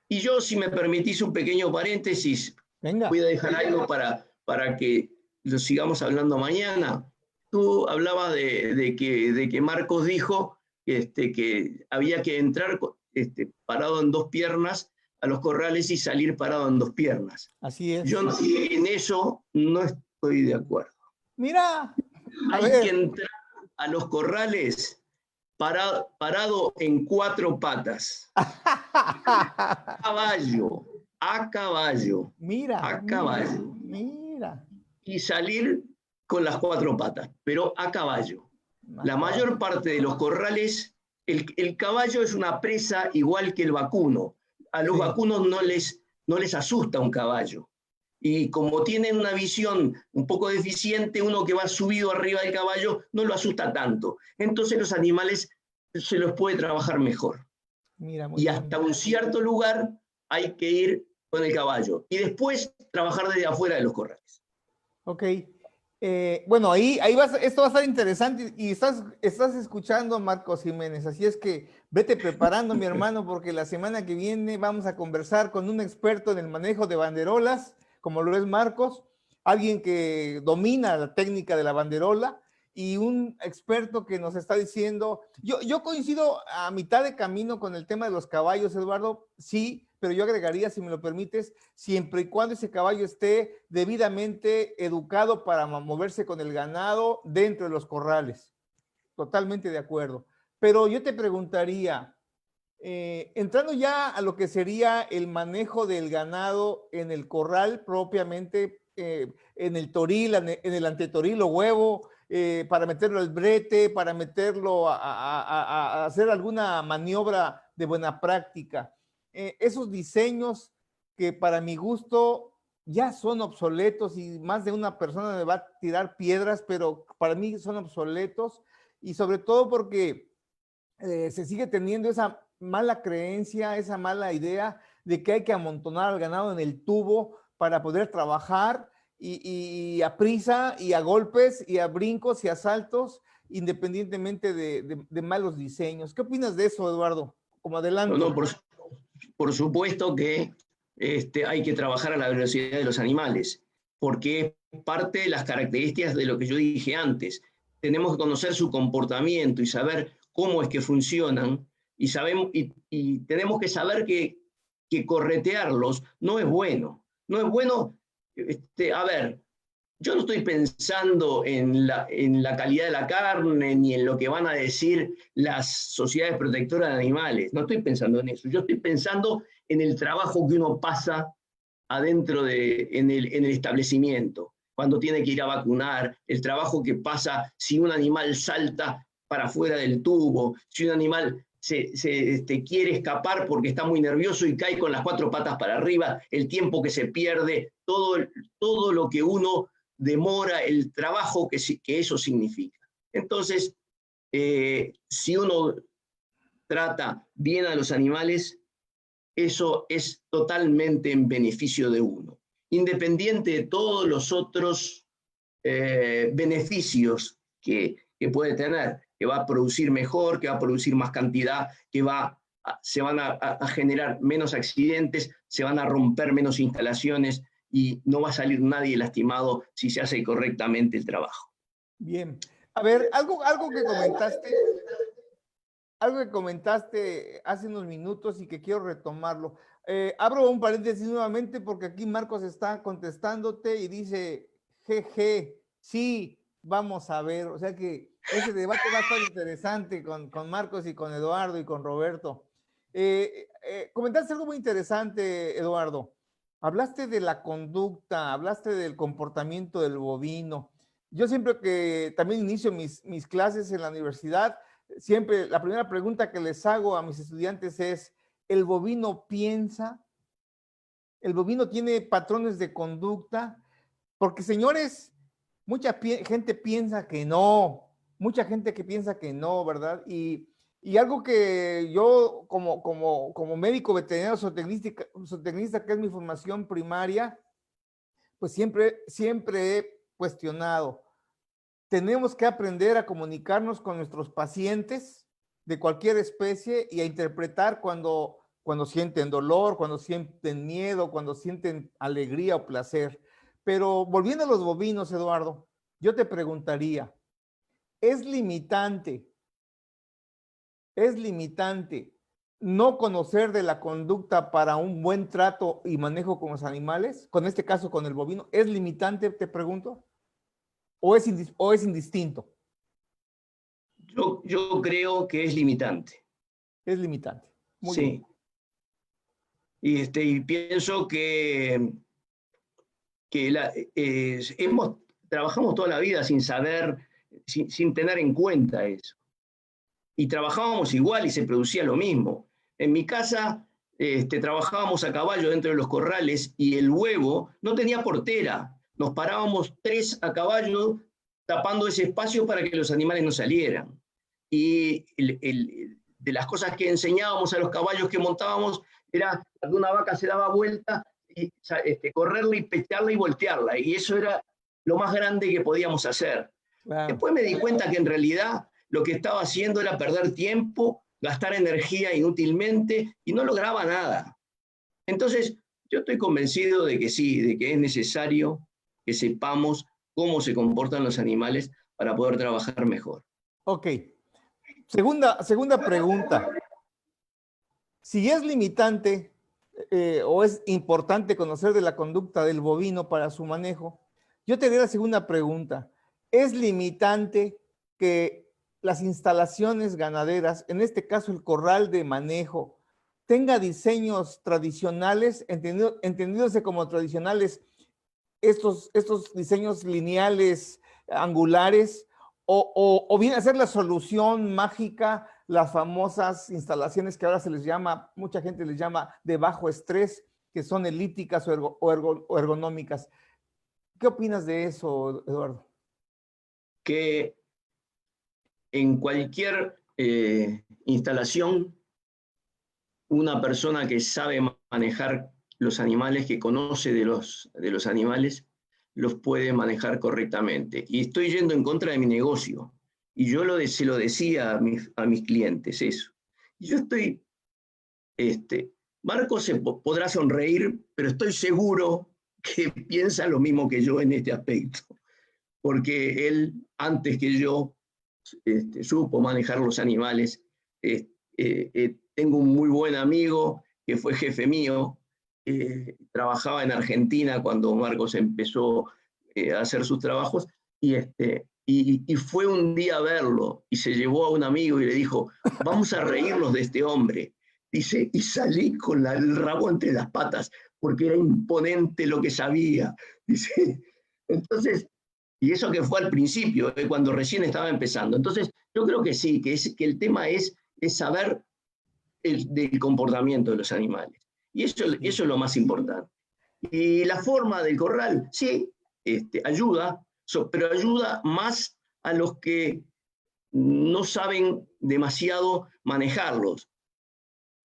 Y yo, si me permitís un pequeño paréntesis, Venga. voy a dejar algo para que lo sigamos hablando mañana. Tú hablabas de que Marcos dijo que había que entrar parado en dos piernas a los corrales y salir parado en dos piernas. Así es. Yo en eso no estoy de acuerdo. Mira, Hay que entrar a los corrales parado en cuatro patas. A caballo. Mira, A caballo. mira. Y salir con las cuatro patas, pero a caballo. La mayor parte de los corrales, el caballo es una presa igual que el vacuno. A los vacunos no les asusta un caballo. Y como tienen una visión un poco deficiente, uno que va subido arriba del caballo no lo asusta tanto. Entonces los animales se los puede trabajar mejor. Mira, y hasta un cierto lugar hay que ir con el caballo. Y después trabajar desde afuera de los corrales. Ok. Bueno, esto va a estar interesante y estás escuchando a Marcos Jiménez, así es que vete preparando, mi hermano, porque la semana que viene vamos a conversar con un experto en el manejo de banderolas, como lo es Marcos, alguien que domina la técnica de la banderola y un experto que nos está diciendo, yo coincido a mitad de camino con el tema de los caballos, Eduardo, sí, pero yo agregaría, si me lo permites, siempre y cuando ese caballo esté debidamente educado para moverse con el ganado dentro de los corrales. Totalmente de acuerdo. Pero yo te preguntaría, entrando ya a lo que sería el manejo del ganado en el corral propiamente, en el toril, en el antetoril o huevo, para meterlo al brete, para meterlo a hacer alguna maniobra de buena práctica. Esos diseños que para mi gusto ya son obsoletos y más de una persona me va a tirar piedras, pero para mí son obsoletos y sobre todo porque se sigue teniendo esa mala creencia, esa mala idea de que hay que amontonar al ganado en el tubo para poder trabajar y a prisa y a golpes y a brincos y a saltos, independientemente de malos diseños. ¿Qué opinas de eso, Eduardo? Como adelanto. No, por supuesto que hay que trabajar a la velocidad de los animales, porque es parte de las características de lo que yo dije antes. Tenemos que conocer su comportamiento y saber cómo es que funcionan, y tenemos que saber que corretearlos no es bueno. No es bueno, a ver, yo no estoy pensando en la calidad de la carne ni en lo que van a decir las sociedades protectoras de animales. No estoy pensando en eso. Yo estoy pensando en el trabajo que uno pasa adentro en el establecimiento, cuando tiene que ir a vacunar, el trabajo que pasa si un animal salta para afuera del tubo, si un animal quiere escapar porque está muy nervioso y cae con las cuatro patas para arriba, el tiempo que se pierde, todo lo que uno demora, el trabajo que eso significa. Entonces, si uno trata bien a los animales, eso es totalmente en beneficio de uno, independiente de todos los otros beneficios que puede tener, que va a producir mejor, que va a producir más cantidad, se van a generar menos accidentes, se van a romper menos instalaciones y no va a salir nadie lastimado si se hace correctamente el trabajo. Bien. A ver, algo que comentaste hace unos minutos y que quiero retomarlo. Abro un paréntesis nuevamente porque aquí Marcos está contestándote y dice, jeje, sí, Vamos a ver, o sea que ese debate va a estar interesante con Marcos y con Eduardo y con Roberto. Comentaste algo muy interesante, Eduardo. Hablaste de la conducta, hablaste del comportamiento del bovino. Yo siempre que también inicio mis clases en la universidad, siempre la primera pregunta que les hago a mis estudiantes es, ¿el bovino piensa? ¿El bovino tiene patrones de conducta? Porque, señores, gente piensa que no, mucha gente que piensa que no, ¿verdad? Y algo que yo como médico veterinario zootecnista, que es mi formación primaria, pues siempre he cuestionado. Tenemos que aprender a comunicarnos con nuestros pacientes de cualquier especie y a interpretar cuando sienten dolor, cuando sienten miedo, cuando sienten alegría o placer. Pero volviendo a los bovinos, Eduardo, yo te preguntaría, ¿es limitante no conocer de la conducta para un buen trato y manejo con los animales? Con este caso, con el bovino, ¿es limitante, te pregunto? ¿O es indistinto? Yo creo que es limitante. Es limitante. Muy Sí. bien. Y pienso que trabajamos toda la vida sin saber, sin tener en cuenta eso. Y trabajábamos igual y se producía lo mismo. En mi casa trabajábamos a caballo dentro de los corrales y el huevo no tenía portera. Nos parábamos 3 a caballo tapando ese espacio para que los animales no salieran. Y de las cosas que enseñábamos a los caballos que montábamos era cuando una vaca se daba vuelta, y, correrla y pecharla y voltearla. Y eso era lo más grande que podíamos hacer. Claro. Después me di cuenta que en realidad lo que estaba haciendo era perder tiempo, gastar energía inútilmente y no lograba nada. Entonces, yo estoy convencido de que sí, de que es necesario que sepamos cómo se comportan los animales para poder trabajar mejor. Ok. Segunda pregunta. Si es limitante o es importante conocer de la conducta del bovino para su manejo, yo te haré la segunda pregunta. ¿Es limitante que las instalaciones ganaderas, en este caso el corral de manejo, tenga diseños tradicionales, entendiéndose como tradicionales estos diseños lineales, angulares, o viene a ser la solución mágica, las famosas instalaciones que ahora se les llama, mucha gente les llama de bajo estrés, que son elípticas o ergonómicas? ¿Qué opinas de eso, Eduardo? Que en cualquier instalación, una persona que sabe manejar los animales, que conoce de los animales, los puede manejar correctamente. Y estoy yendo en contra de mi negocio. Y yo se lo decía a mis clientes eso. Y yo estoy, Marco podrá sonreír, pero estoy seguro que piensa lo mismo que yo en este aspecto. Porque él, antes que yo, supo manejar los animales. Tengo un muy buen amigo que fue jefe mío, trabajaba en Argentina cuando Marcos empezó a hacer sus trabajos, y fue un día a verlo y se llevó a un amigo y le dijo, vamos a reírnos de este hombre. Dice, y salí con el rabo entre las patas porque era imponente lo que sabía. Dice, entonces, y eso que fue al principio, cuando recién estaba empezando. Entonces, yo creo que sí, que el tema es saber del comportamiento de los animales. Y eso es lo más importante. Y la forma del corral, sí, ayuda, pero ayuda más a los que no saben demasiado manejarlos.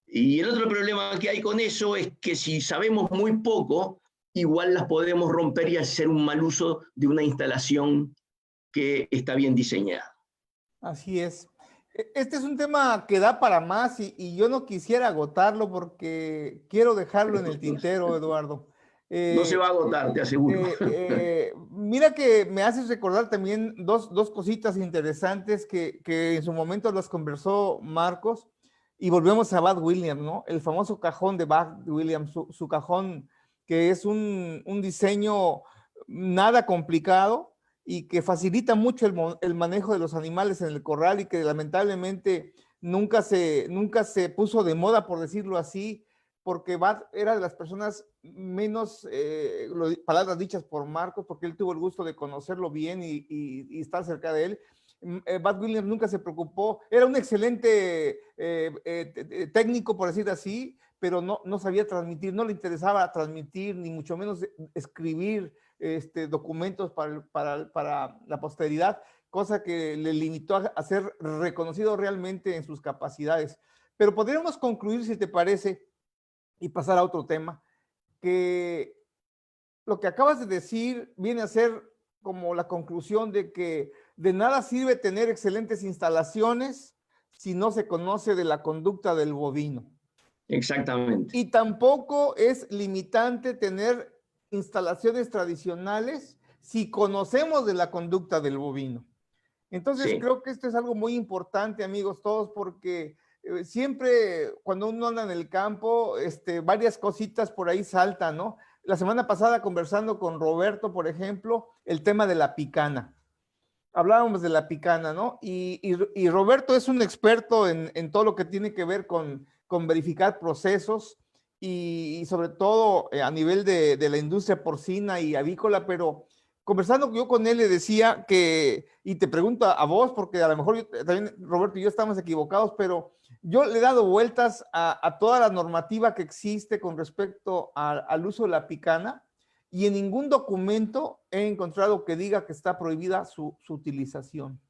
Y el otro problema que hay con eso es que si sabemos muy poco, igual las podemos romper y hacer un mal uso de una instalación que está bien diseñada. Así es. Este es un tema que da para más y yo no quisiera agotarlo porque quiero dejarlo en el tintero, Eduardo. No se va a agotar, te aseguro. Mira que me haces recordar también dos cositas interesantes que en su momento las conversó Marcos, y volvemos a Bud Williams, ¿no? El famoso cajón de Bud Williams, su cajón que es un diseño nada complicado y que facilita mucho el manejo de los animales en el corral y que lamentablemente nunca se puso de moda, por decirlo así, porque Bart era de las personas menos, palabras dichas por Marcos, porque él tuvo el gusto de conocerlo bien y estar cerca de él. Bart Williams nunca se preocupó, era un excelente técnico, por decir así, pero no sabía transmitir, no le interesaba transmitir, ni mucho menos escribir documentos para la posteridad, cosa que le limitó a ser reconocido realmente en sus capacidades. Pero podríamos concluir, si te parece, y pasar a otro tema, que lo que acabas de decir viene a ser como la conclusión de que de nada sirve tener excelentes instalaciones si no se conoce de la conducta del bovino. Exactamente. Y tampoco es limitante tener instalaciones tradicionales si conocemos de la conducta del bovino. Entonces, Sí. creo que esto es algo muy importante, amigos, todos, porque siempre cuando uno anda en el campo, varias cositas por ahí saltan, ¿no? La semana pasada, conversando con Roberto, por ejemplo, el tema de la picana. Hablábamos de la picana, ¿no? Y Roberto es un experto en todo lo que tiene que ver con verificar procesos y sobre todo a nivel de la industria porcina y avícola, pero conversando yo con él le decía que, y te pregunto a vos, porque a lo mejor también Roberto y yo estamos equivocados, pero yo le he dado vueltas a toda la normativa que existe con respecto al uso de la picana y en ningún documento he encontrado que diga que está prohibida su utilización.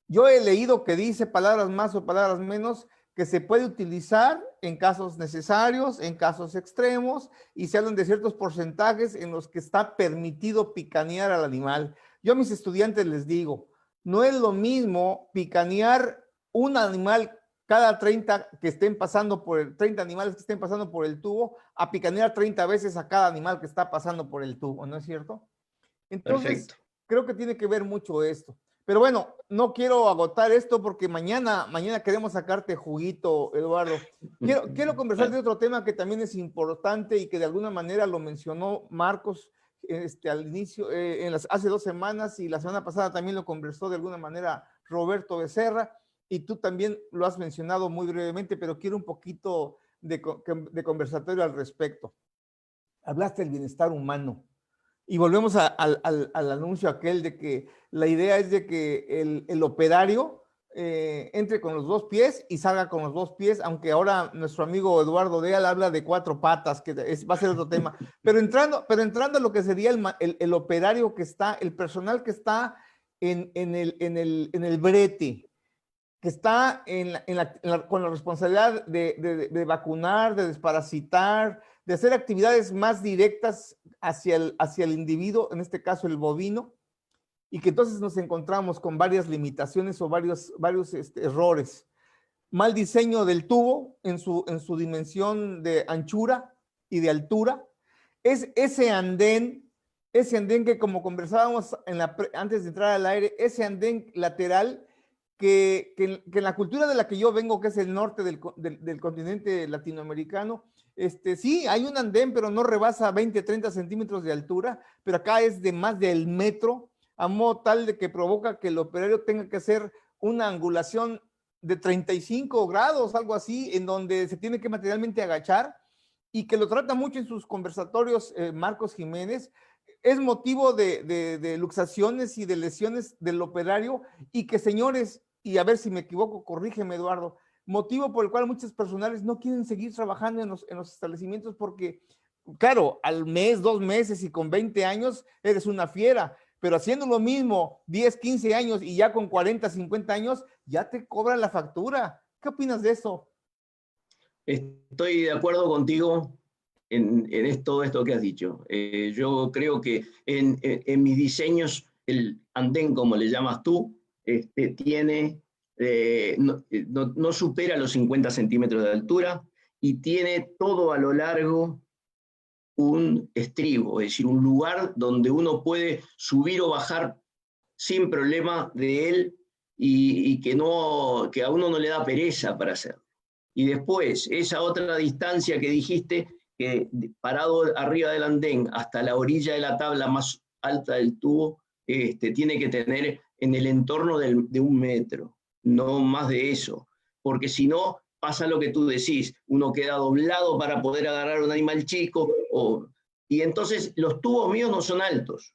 Yo he leído que dice palabras más o palabras menos que se puede utilizar en casos necesarios, en casos extremos, y se hablan de ciertos porcentajes en los que está permitido picanear al animal. Yo a mis estudiantes les digo, no es lo mismo picanear un animal cada 30 que estén pasando por el, 30 animales que estén pasando por el tubo, a picanear 30 veces a cada animal que está pasando por el tubo, ¿no es cierto? Entonces, Perfecto. creo que tiene que ver mucho esto. Pero bueno, no quiero agotar esto porque mañana queremos sacarte juguito, Eduardo. Quiero conversar de Bueno, otro tema que también es importante y que de alguna manera lo mencionó Marcos al inicio, hace 2 semanas, y la semana pasada también lo conversó de alguna manera Roberto Becerra, y tú también lo has mencionado muy brevemente, pero quiero un poquito de conversatorio al respecto. Hablaste del bienestar humano. Y volvemos al anuncio aquel de que la idea es de que el operario entre con los 2 pies y salga con los 2 pies, aunque ahora nuestro amigo Eduardo Deal habla de 4 patas, que va a ser otro tema. Pero entrando a lo que sería el operario que está, el personal que está en el brete, que está con la responsabilidad de vacunar, de desparasitar, de hacer actividades más directas hacia el individuo, en este caso el bovino, y que entonces nos encontramos con varias limitaciones o varios errores. Mal diseño del tubo en su dimensión de anchura y de altura. Es ese andén que, como conversábamos antes de entrar al aire, ese andén lateral que en la cultura de la que yo vengo, que es el norte del continente latinoamericano, sí, hay un andén, pero no rebasa 20, 30 centímetros de altura, pero acá es de más del metro, a modo tal de que provoca que el operario tenga que hacer una angulación de 35 grados, algo así, en donde se tiene que materialmente agachar, y que lo trata mucho en sus conversatorios Marcos Jiménez. Es motivo de luxaciones y de lesiones del operario, y que, señores, y a ver si me equivoco, corrígeme, Eduardo, motivo por el cual muchos personales no quieren seguir trabajando en los establecimientos porque, claro, al mes, 2 meses y con 20 años eres una fiera, pero haciendo lo mismo 10, 15 años y ya con 40, 50 años, ya te cobran la factura. ¿Qué opinas de eso? estoy de acuerdo contigo en todo esto que has dicho. Yo creo que en mis diseños, el andén, como le llamas tú, tiene, no supera los 50 centímetros de altura y tiene todo a lo largo un estribo, es decir, un lugar donde uno puede subir o bajar sin problema de él y que a uno no le da pereza para hacerlo. Y después, esa otra distancia que dijiste, que parado arriba del andén hasta la orilla de la tabla, más alta del tubo tiene que tener en el entorno de 1 metro, no más de eso, porque si no pasa lo que tú decís, uno queda doblado para poder agarrar un animal chico, y entonces los tubos míos no son altos,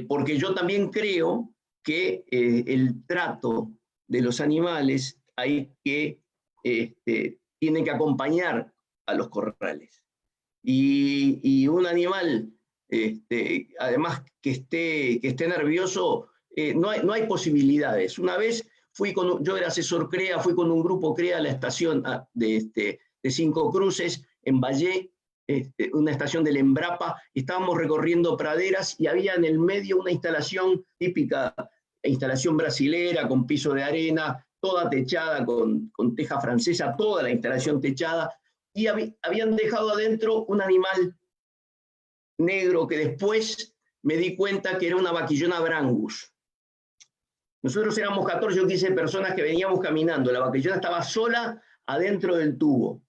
porque yo también creo que el trato de los animales hay que, tiene que acompañar a los corrales. Y un animal, además que esté nervioso, no hay posibilidades. Una vez yo era asesor CREA, fui con un grupo CREA a la estación de Cinco Cruces, en Valle, una estación del Embrapa, estábamos recorriendo praderas y había en el medio una instalación típica, instalación brasilera, con piso de arena, toda techada con teja francesa, toda la instalación techada, y habían dejado adentro un animal negro que después me di cuenta que era una vaquillona brangus. Nosotros éramos 14 o 15 personas que veníamos caminando, la vaquillona estaba sola adentro del tubo.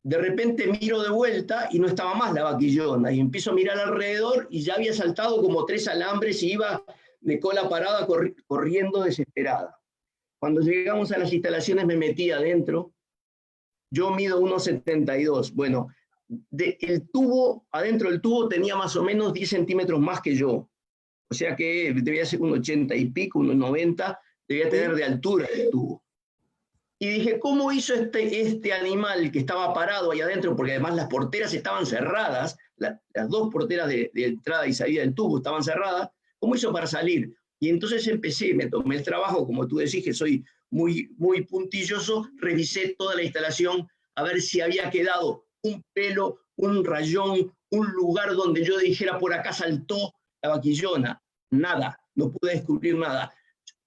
De repente miro de vuelta y no estaba más la vaquillona, y empiezo a mirar alrededor y ya había saltado como 3 alambres y iba de cola parada corriendo desesperada. Cuando llegamos a las instalaciones me metí adentro. Yo mido 1,72. Bueno, adentro del tubo tenía más o menos 10 centímetros más que yo. O sea que debía ser un 80 y pico, 1,90, debía tener de altura el tubo. Y dije, ¿cómo hizo este animal que estaba parado ahí adentro? Porque además las porteras estaban cerradas, las 2 porteras de entrada y salida del tubo estaban cerradas. ¿Cómo hizo para salir? Y entonces me tomé el trabajo, como tú decís, que soy muy, muy puntilloso, revisé toda la instalación a ver si había quedado un pelo, un rayón, un lugar donde yo dijera por acá saltó la vaquillona. Nada, no pude descubrir nada.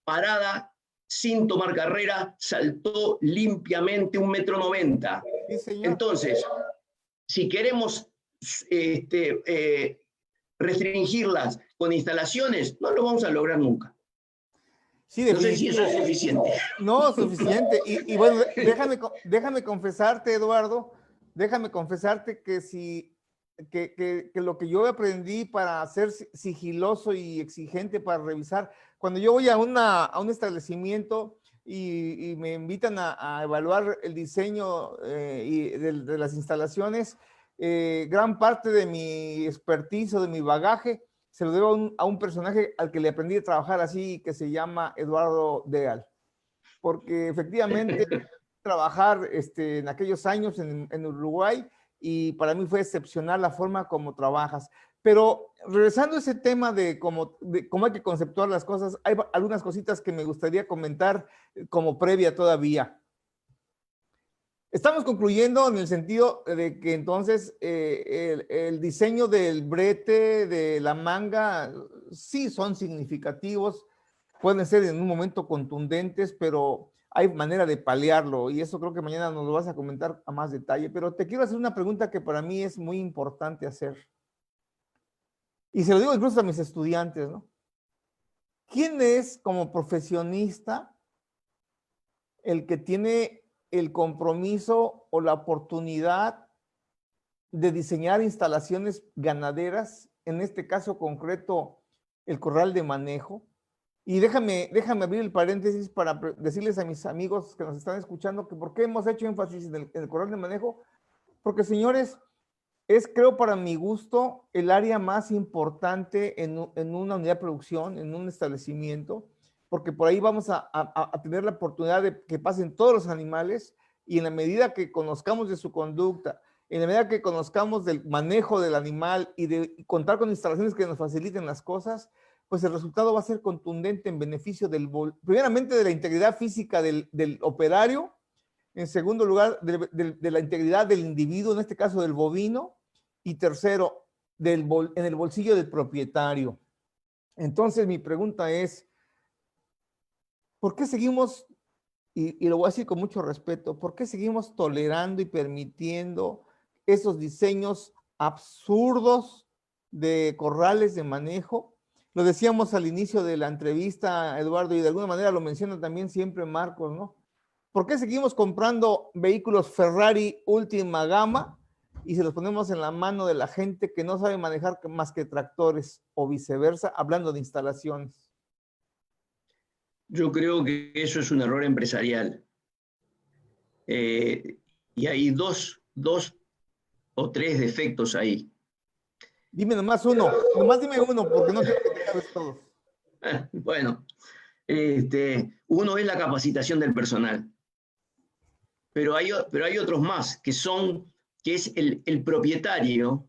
Parada, sin tomar carrera, saltó limpiamente 1,90 m. Sí, señor. Entonces, si queremos restringirlas con instalaciones, no lo vamos a lograr nunca. Sí, no sé si eso es suficiente. No, suficiente. Y bueno, déjame confesarte, Eduardo, déjame confesarte que que lo que yo aprendí para ser sigiloso y exigente para revisar, cuando yo voy a un establecimiento y me invitan a evaluar el diseño de las instalaciones, gran parte de mi expertise o de mi bagaje se lo debo a un personaje al que le aprendí a trabajar así, que se llama Eduardo Deal. Porque efectivamente trabajar en aquellos años en Uruguay, y para mí fue excepcional la forma como trabajas. Pero regresando a ese tema de cómo hay que conceptuar las cosas, hay algunas cositas que me gustaría comentar como previa todavía. Estamos concluyendo en el sentido de que entonces el diseño del brete, de la manga, sí son significativos, pueden ser en un momento contundentes, pero hay manera de paliarlo, y eso creo que mañana nos lo vas a comentar a más detalle. Pero te quiero hacer una pregunta que para mí es muy importante hacer, y se lo digo incluso a mis estudiantes, ¿no? ¿Quién es como profesionista el que tiene el compromiso o la oportunidad de diseñar instalaciones ganaderas, en este caso concreto, el corral de manejo? Y déjame abrir el paréntesis para decirles a mis amigos que nos están escuchando que por qué hemos hecho énfasis en el corral de manejo, porque, señores, es, creo, para mi gusto, el área más importante en una unidad de producción, en un establecimiento, porque por ahí vamos a tener la oportunidad de que pasen todos los animales, y en la medida que conozcamos de su conducta, en la medida que conozcamos del manejo del animal y de contar con instalaciones que nos faciliten las cosas, pues el resultado va a ser contundente en beneficio primeramente de la integridad física del operario, en segundo lugar de la integridad del individuo, en este caso del bovino, y tercero, en el bolsillo del propietario. Entonces mi pregunta es, ¿por qué seguimos, y lo voy a decir con mucho respeto, por qué seguimos tolerando y permitiendo esos diseños absurdos de corrales de manejo? Lo decíamos al inicio de la entrevista, Eduardo, y de alguna manera lo menciona también siempre Marcos, ¿no? ¿Por qué seguimos comprando vehículos Ferrari última gama y se los ponemos en la mano de la gente que no sabe manejar más que tractores o viceversa, hablando de instalaciones? Yo creo que eso es un error empresarial. Y hay dos o tres defectos ahí. Dime nomás uno, nomás dime uno, porque no quiero que te acabes todos. Bueno, uno es la capacitación del personal, pero hay otros más, que es el propietario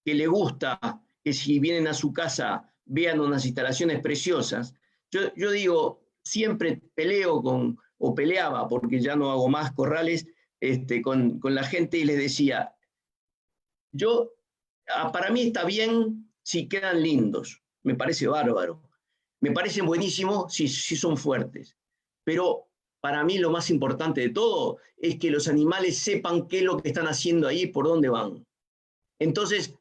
que le gusta que si vienen a su casa vean unas instalaciones preciosas. Yo digo, siempre peleo o peleaba, porque ya no hago más corrales, con la gente y les decía, para mí está bien si quedan lindos, me parece bárbaro, me parecen buenísimos si son fuertes, pero para mí lo más importante de todo es que los animales sepan qué es lo que están haciendo ahí y por dónde van. Entonces,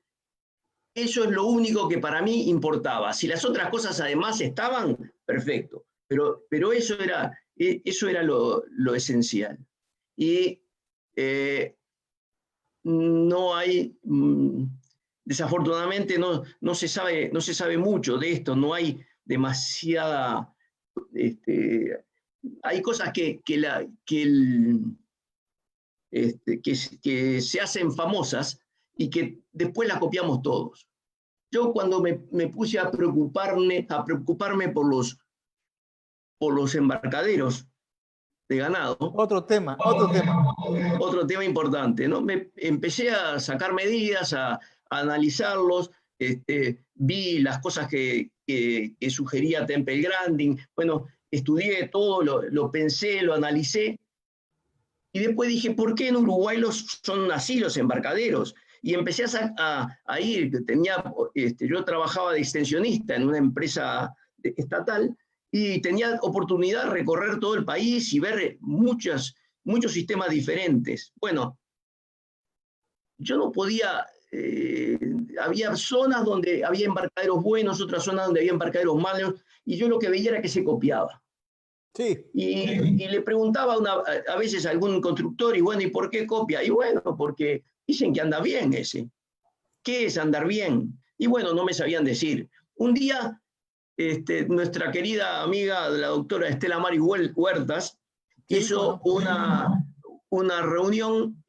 eso es lo único que para mí importaba. Si las otras cosas además estaban, perfecto, pero eso era lo esencial. Y no hay, desafortunadamente no se sabe mucho de esto, no hay demasiada, hay cosas que se hacen famosas y que después las copiamos todos. Yo cuando me puse a preocuparme por los embarcaderos de ganado. Otro tema. Otro tema importante, ¿no? Empecé a sacar medidas, a analizarlos, vi las cosas que sugería Temple Grandin, bueno, estudié todo, lo pensé, lo analicé, y después dije, ¿por qué en Uruguay son así los embarcaderos? Y empecé a ir, yo trabajaba de extensionista en una empresa estatal, y tenía oportunidad de recorrer todo el país y ver muchos sistemas diferentes. Bueno, yo no podía, había zonas donde había embarcaderos buenos, otras zonas donde había embarcaderos malos, y yo lo que veía era que se copiaba. Sí. Y le preguntaba a veces a algún constructor, y bueno, ¿y por qué copia? Y bueno, porque dicen que anda bien ese. ¿Qué es andar bien? Y bueno, no me sabían decir. Un día, nuestra querida amiga, la doctora Estela Mari Huertas, Sí, hizo una reunión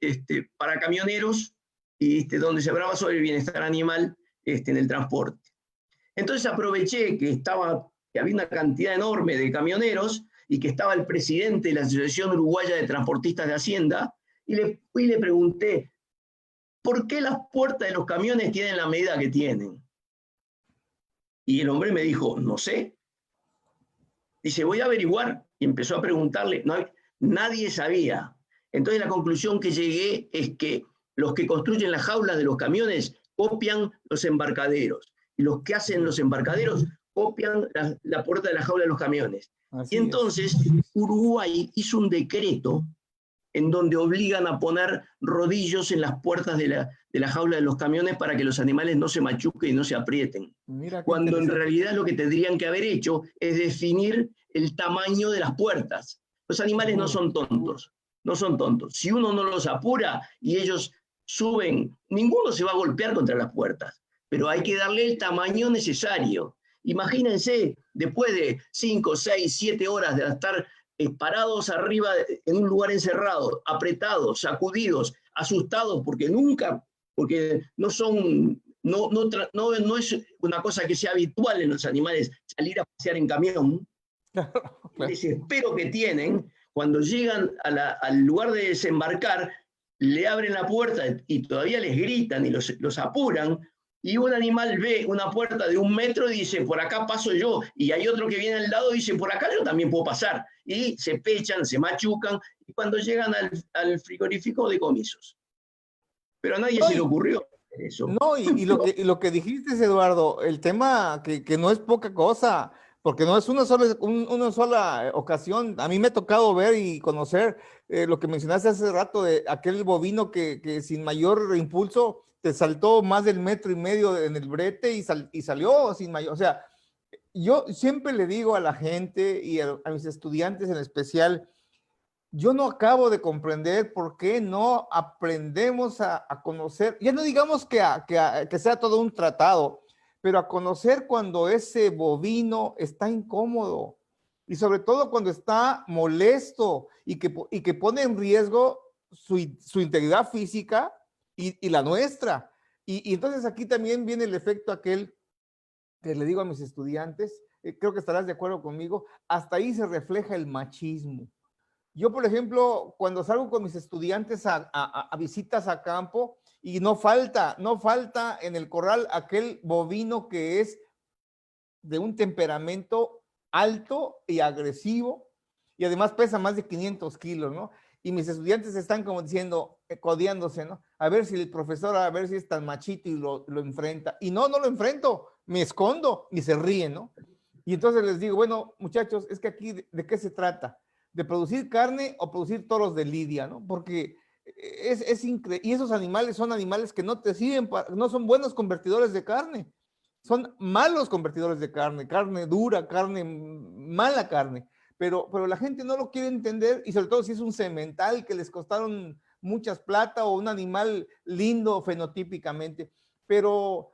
para camioneros donde se hablaba sobre el bienestar animal en el transporte. Entonces aproveché que había una cantidad enorme de camioneros y que estaba el presidente de la Asociación Uruguaya de Transportistas de Hacienda, y le pregunté, ¿por qué las puertas de los camiones tienen la medida que tienen? Y el hombre me dijo, no sé. Dice, voy a averiguar. Y empezó a preguntarle, nadie sabía. Entonces la conclusión que llegué es que los que construyen las jaulas de los camiones copian los embarcaderos. Y los que hacen los embarcaderos copian la puerta de la jaula de los camiones. Así y entonces Uruguay hizo un decreto en donde obligan a poner rodillos en las puertas de la jaula de los camiones para que los animales no se machuquen y no se aprieten. Cuando en realidad lo que tendrían que haber hecho es definir el tamaño de las puertas. Los animales no son tontos, no son tontos. Si uno no los apura y ellos suben, ninguno se va a golpear contra las puertas, pero hay que darle el tamaño necesario. Imagínense, después de 5, 6, 7 horas de estar parados arriba en un lugar encerrado, apretados, sacudidos, asustados, porque no es una cosa que sea habitual en los animales salir a pasear en camión. Claro. El desespero que tienen, cuando llegan al lugar de desembarcar, le abren la puerta y todavía les gritan y los apuran, y un animal ve una puerta de 1 metro y dice, por acá paso yo, y hay otro que viene al lado y dice, por acá yo también puedo pasar, y se pechan, se machucan, y cuando llegan al frigorífico, decomisos. Pero a nadie se le ocurrió eso. No, y lo que dijiste, Eduardo, el tema que no es poca cosa, porque no es una sola ocasión. A mí me ha tocado ver y conocer lo que mencionaste hace rato de aquel bovino que sin mayor impulso te saltó más del 1,5 metros en el brete y salió sin mayor. O sea, yo siempre le digo a la gente y a mis estudiantes en especial, Yo no acabo de comprender por qué no aprendemos a conocer, ya no digamos que sea todo un tratado, pero a conocer cuando ese bovino está incómodo y sobre todo cuando está molesto y que pone en riesgo su integridad física y la nuestra. Y entonces aquí también viene el efecto aquel que le digo a mis estudiantes, creo que estarás de acuerdo conmigo, hasta ahí se refleja el machismo. Yo, por ejemplo, cuando salgo con mis estudiantes a visitas a campo, y no falta en el corral aquel bovino que es de un temperamento alto y agresivo, y además pesa más de 500 kilos, ¿no? Y mis estudiantes están como diciendo, codeándose, ¿no? A ver si el profesor, a ver si es tan machito y lo enfrenta. Y no lo enfrento, me escondo y se ríen, ¿no? Y entonces les digo, bueno, muchachos, es que aquí, ¿de qué se trata? ¿De producir carne o producir toros de lidia, no? Porque es increíble. Y esos animales son animales que no te sirven, no son buenos convertidores de carne. Son malos convertidores de carne, carne dura, carne, mala carne. Pero la gente no lo quiere entender y sobre todo si es un semental que les costaron muchas plata o un animal lindo fenotípicamente. Pero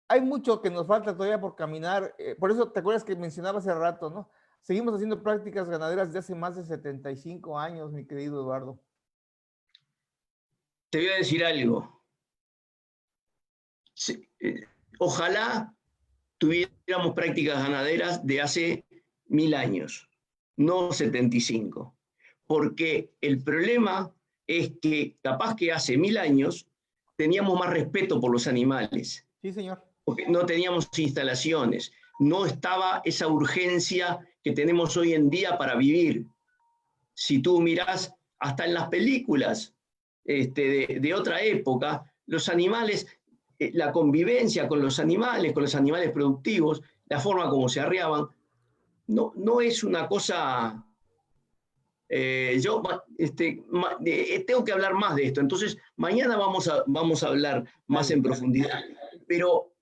hay mucho que nos falta todavía por caminar. Por eso, ¿te acuerdas que mencionaba hace rato, no? Seguimos haciendo prácticas ganaderas de hace más de 75 años, mi querido Eduardo. Te voy a decir algo. Sí, ojalá tuviéramos prácticas ganaderas de hace 1000 años, no 75. Porque el problema es que capaz que hace 1000 años teníamos más respeto por los animales, Sí, señor. porque no teníamos instalaciones, no estaba esa urgencia que tenemos hoy en día para vivir. Si tú mirás hasta en las películas de otra época, los animales, la convivencia con los animales productivos, la forma como se arreaban, no es una cosa. Yo tengo que hablar más de esto, entonces mañana vamos a hablar más Dale. en profundidad. Pero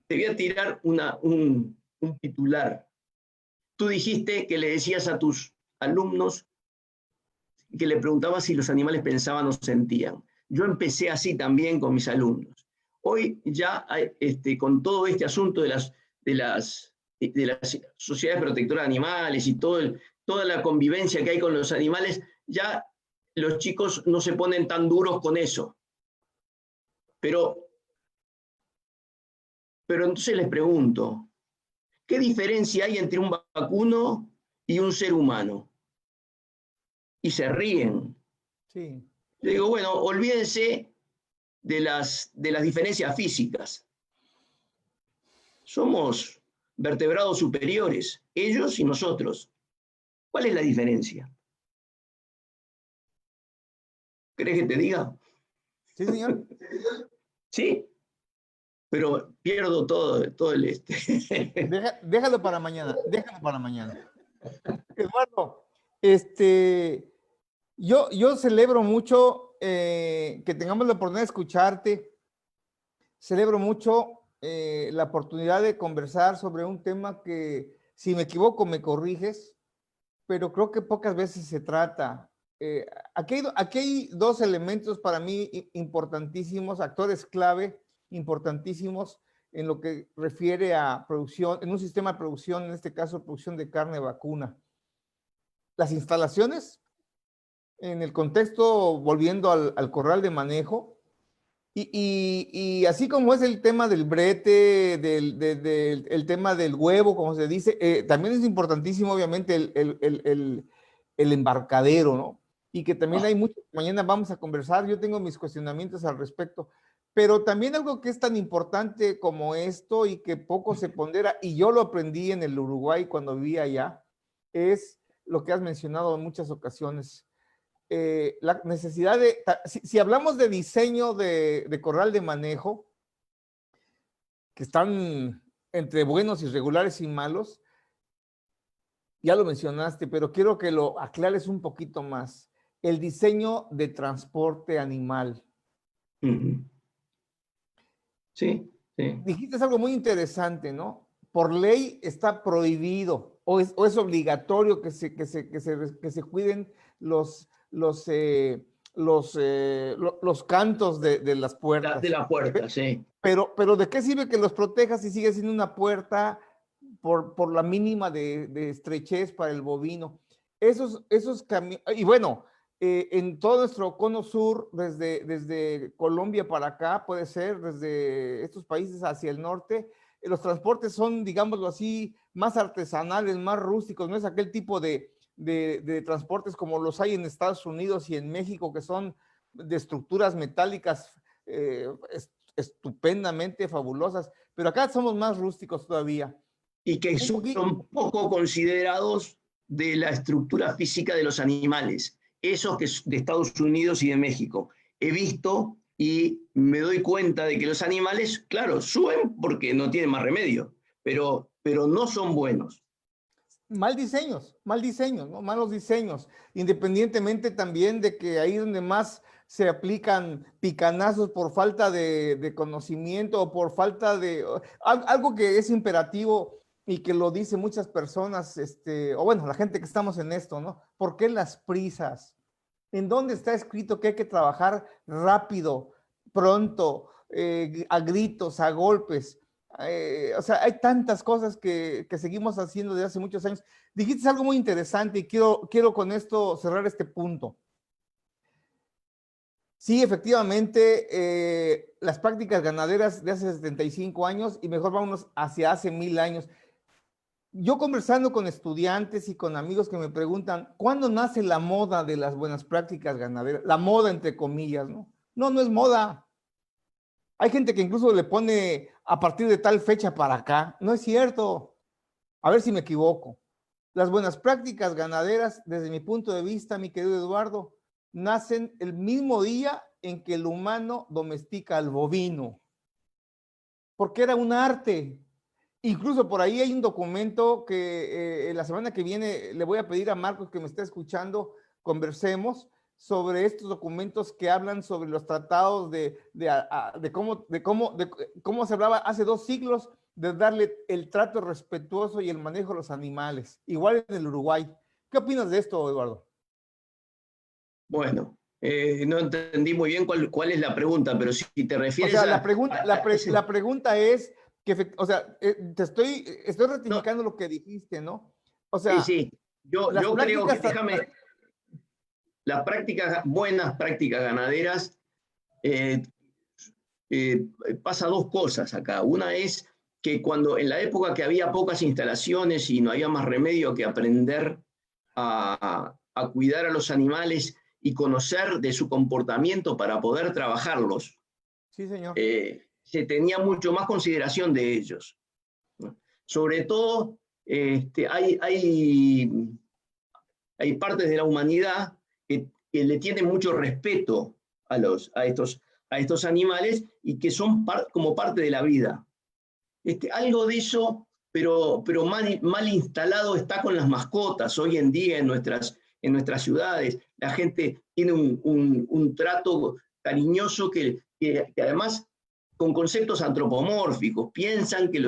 te voy a tirar un titular. Tú dijiste que le decías a tus alumnos que le preguntabas si los animales pensaban o sentían. Yo empecé así también con mis alumnos. Hoy ya, con todo este asunto de las sociedades protectoras de animales y toda la convivencia que hay con los animales, ya los chicos no se ponen tan duros con eso. Pero entonces les pregunto, ¿qué diferencia hay entre un vacuno y un ser humano? Y se ríen. Sí. Le digo, bueno, olvídense de las diferencias físicas. Somos vertebrados superiores, ellos y nosotros. ¿Cuál es la diferencia? ¿Querés que te diga? Sí, señor. Sí, pero pierdo todo el Déjalo para mañana, déjalo para mañana. Eduardo, yo celebro mucho que tengamos la oportunidad de escucharte. Celebro mucho la oportunidad de conversar sobre un tema que, si me equivoco, me corriges, pero creo que pocas veces se trata. Aquí hay dos elementos para mí importantísimos, actores clave importantísimos en lo que refiere a producción, en un sistema de producción, en este caso producción de carne vacuna. Las instalaciones, en el contexto, volviendo al corral de manejo, y así como es el tema del brete, el tema del huevo, como se dice, también es importantísimo, obviamente, el embarcadero, ¿no? Y que también hay mucho, mañana vamos a conversar, yo tengo mis cuestionamientos al respecto, pero también algo que es tan importante como esto y que poco se pondera, y yo lo aprendí en el Uruguay cuando vivía allá, es lo que has mencionado en muchas ocasiones, la necesidad de, si hablamos de diseño de corral de manejo, que están entre buenos y regulares y malos, ya lo mencionaste, pero quiero que lo aclares un poquito más. El diseño de transporte animal. Sí, sí. Dijiste algo muy interesante, ¿no? Por ley está prohibido o es obligatorio que se cuiden los cantos de las De puertas? la puerta, sí. Pero ¿de qué sirve que los protejas si sigue siendo una puerta por la mínima de estrechez para el bovino? Esos caminos, y bueno, en todo nuestro cono sur, desde Colombia para acá, puede ser, desde estos países hacia el norte, los transportes son, digámoslo así, más artesanales, más rústicos, no es aquel tipo de transportes como los hay en Estados Unidos y en México, que son de estructuras metálicas estupendamente fabulosas, pero acá somos más rústicos todavía. Y que Un poquito, son poco considerados de la estructura física de los animales, esos que de Estados Unidos y de México. He visto y me doy cuenta de que los animales, claro, suben porque no tienen más remedio, pero no son buenos. mal diseños, ¿no? Malos diseños, independientemente también de que ahí donde más se aplican picanazos por falta de conocimiento o por falta de algo que es imperativo y que lo dicen muchas personas, o bueno, la gente que estamos en esto, ¿no? ¿Por qué las prisas? ¿En dónde está escrito que hay que trabajar rápido, pronto, a gritos, a golpes? O sea, hay tantas cosas que seguimos haciendo desde hace muchos años. Dijiste algo muy interesante y quiero con esto cerrar este punto. Sí, efectivamente, las prácticas ganaderas de hace 75 años y mejor vámonos hacia hace 1000 años. Yo conversando con estudiantes y con amigos que me preguntan, ¿cuándo nace la moda de las buenas prácticas ganaderas? La moda entre comillas, ¿no? No, no es moda. Hay gente que incluso le pone a partir de tal fecha para acá. No es cierto. A ver si me equivoco. Las buenas prácticas ganaderas, desde mi punto de vista, mi querido Eduardo, nacen el mismo día en que el humano domestica al bovino, porque era un arte. Incluso por ahí hay un documento que la semana que viene le voy a pedir a Marcos que me esté escuchando, conversemos sobre estos documentos que hablan sobre los tratados cómo se hablaba hace 2 siglos de darle el trato respetuoso y el manejo a los animales, igual en el Uruguay. ¿Qué opinas de esto, Eduardo? Bueno, no entendí muy bien cuál es la pregunta, pero si te O refieres sea, ese, la pregunta es que, o sea, estoy no, ratificando lo que dijiste, ¿no? O sí, sea, sí, yo, las yo creo que, prácticas, déjame, las prácticas, buenas prácticas ganaderas, eh, eh, pasa dos cosas acá. Una es que cuando en la época que había pocas instalaciones y no había más remedio que aprender a cuidar a los animales y conocer de su comportamiento para poder trabajarlos, sí, señor. se tenía mucho más consideración de ellos, ¿no? Sobre todo, hay partes de la humanidad que le tienen mucho respeto a estos animales y que son como parte de la vida. Algo de eso, pero mal instalado está con las mascotas. Hoy en día en nuestras ciudades la gente tiene un trato cariñoso que además con conceptos antropomórficos, piensan que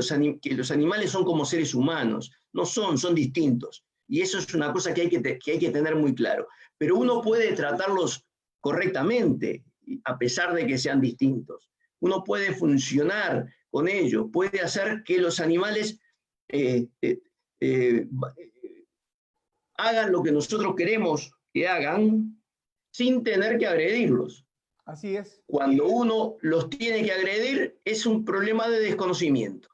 que los animales son como seres humanos. No son, son distintos. Y eso es una cosa que hay que tener muy claro. Pero uno puede tratarlos correctamente, a pesar de que sean distintos. Uno puede funcionar con ellos, puede hacer que los animales eh, eh, eh, hagan lo que nosotros queremos que hagan sin tener que agredirlos. Así es. Cuando uno los tiene que agredir es un problema de desconocimiento.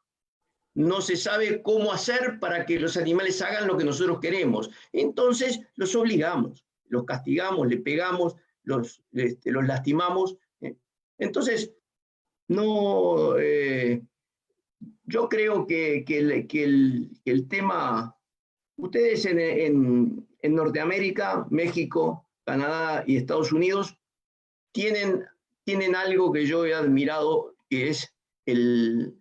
No se sabe cómo hacer para que los animales hagan lo que nosotros queremos. Entonces los obligamos, los castigamos, le pegamos, los lastimamos. Entonces, no, yo creo que el tema, ustedes en Norteamérica, México, Canadá y Estados Unidos tienen, tienen algo que yo he admirado, que es el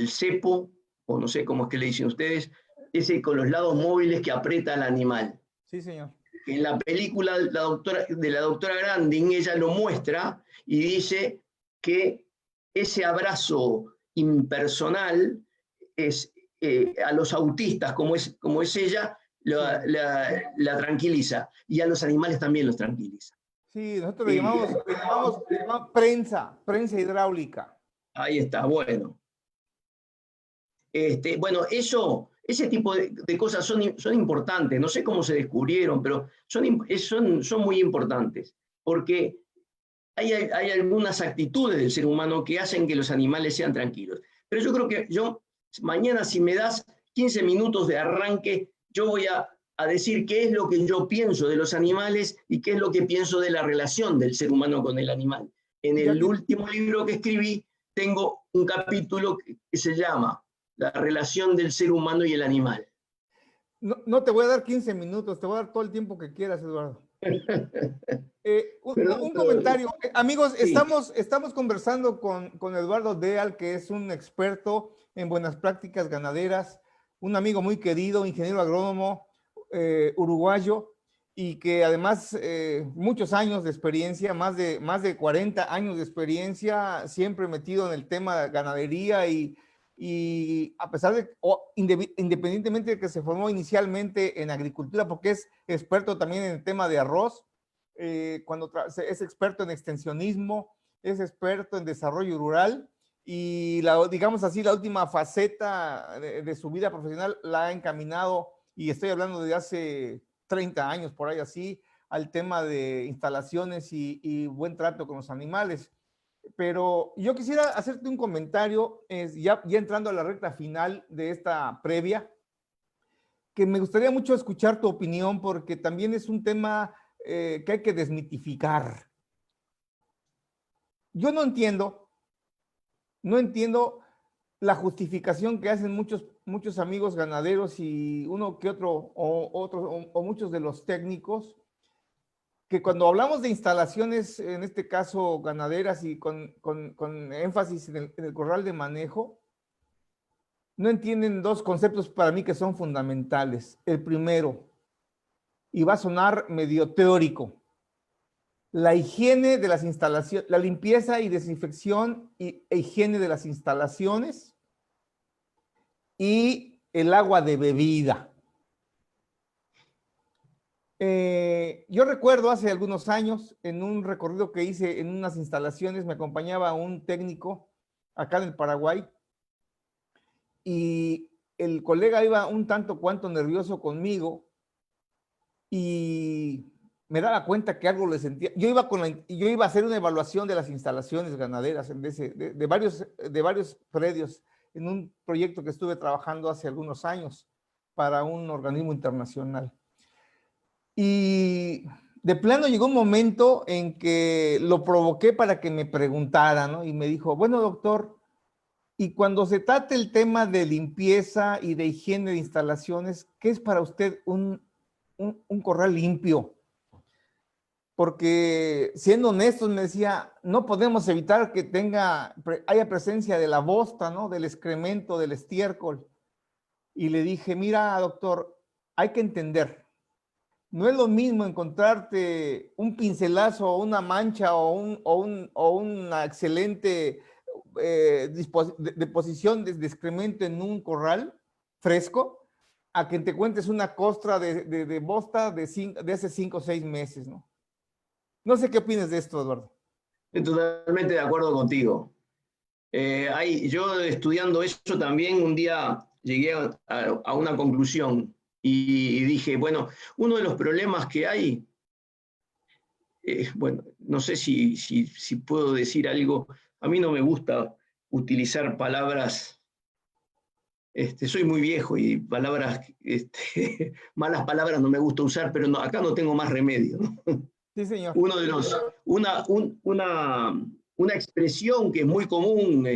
cepo, o no sé cómo es que le dicen ustedes, ese con los lados móviles que aprieta al animal. Sí, señor. En la película de la doctora Grandin, ella lo muestra y dice que ese abrazo impersonal a los autistas, como es ella, la tranquiliza. Y a los animales también los tranquiliza. Sí, nosotros le llamamos prensa hidráulica. Ahí está, bueno. Bueno, ese tipo de cosas son importantes. No sé cómo se descubrieron, pero son muy importantes. Porque hay algunas actitudes del ser humano que hacen que los animales sean tranquilos. Pero yo creo que mañana, si me das 15 minutos de arranque, yo voy a decir qué es lo que yo pienso de los animales y qué es lo que pienso de la relación del ser humano con el animal. En el último libro que escribí, tengo un capítulo que se llama La relación del ser humano y el animal. No te voy a dar 15 minutos, te voy a dar todo el tiempo que quieras, Eduardo. Un comentario. Amigos, sí. estamos conversando con Eduardo Deal, que es un experto en buenas prácticas ganaderas, un amigo muy querido, ingeniero agrónomo uruguayo, y que además muchos años de experiencia, más de 40 años de experiencia, siempre metido en el tema de ganadería y a pesar de, independientemente de que se formó inicialmente en agricultura, porque es experto también en el tema de arroz, es experto en extensionismo, es experto en desarrollo rural y digamos así, la última faceta de su vida profesional la ha encaminado, y estoy hablando de hace 30 años, por ahí así, al tema de instalaciones y buen trato con los animales. Pero yo quisiera hacerte un comentario, ya entrando a la recta final de esta previa, que me gustaría mucho escuchar tu opinión porque también es un tema que hay que desmitificar. Yo no entiendo la justificación que hacen muchos amigos ganaderos y uno que otro o muchos de los técnicos, que cuando hablamos de instalaciones, en este caso ganaderas y con énfasis en el corral de manejo, no entienden dos conceptos para mí que son fundamentales. El primero, y va a sonar medio teórico, la higiene de las instalaciones, la limpieza y desinfección e higiene de las instalaciones y el agua de bebida. Yo recuerdo hace algunos años, en un recorrido que hice en unas instalaciones, me acompañaba un técnico acá en el Paraguay y el colega iba un tanto cuanto nervioso conmigo y me daba cuenta que algo le sentía. Yo iba a hacer una evaluación de las instalaciones ganaderas de varios predios en un proyecto que estuve trabajando hace algunos años para un organismo internacional. Y de plano llegó un momento en que lo provoqué para que me preguntara, ¿no? Y me dijo, bueno, doctor, y cuando se trata el tema de limpieza y de higiene de instalaciones, ¿qué es para usted un corral limpio? Porque siendo honestos, me decía, no podemos evitar que haya presencia de la bosta, ¿no? Del excremento, del estiércol. Y le dije, mira, doctor, hay que entender. No es lo mismo encontrarte un pincelazo o una mancha o una excelente deposición de excremento en un corral fresco a que te encuentres una costra de bosta de hace 5 o 6 meses, ¿no? No sé qué opinas de esto, Eduardo. Estoy totalmente de acuerdo contigo. Yo estudiando eso también un día llegué a una conclusión y dije, bueno, uno de los problemas que hay, bueno, no sé si puedo decir algo, a mí no me gusta utilizar palabras, soy muy viejo y palabras, malas palabras no me gusta usar, pero acá no tengo más remedio, ¿no? Sí, señor. Una expresión que es muy común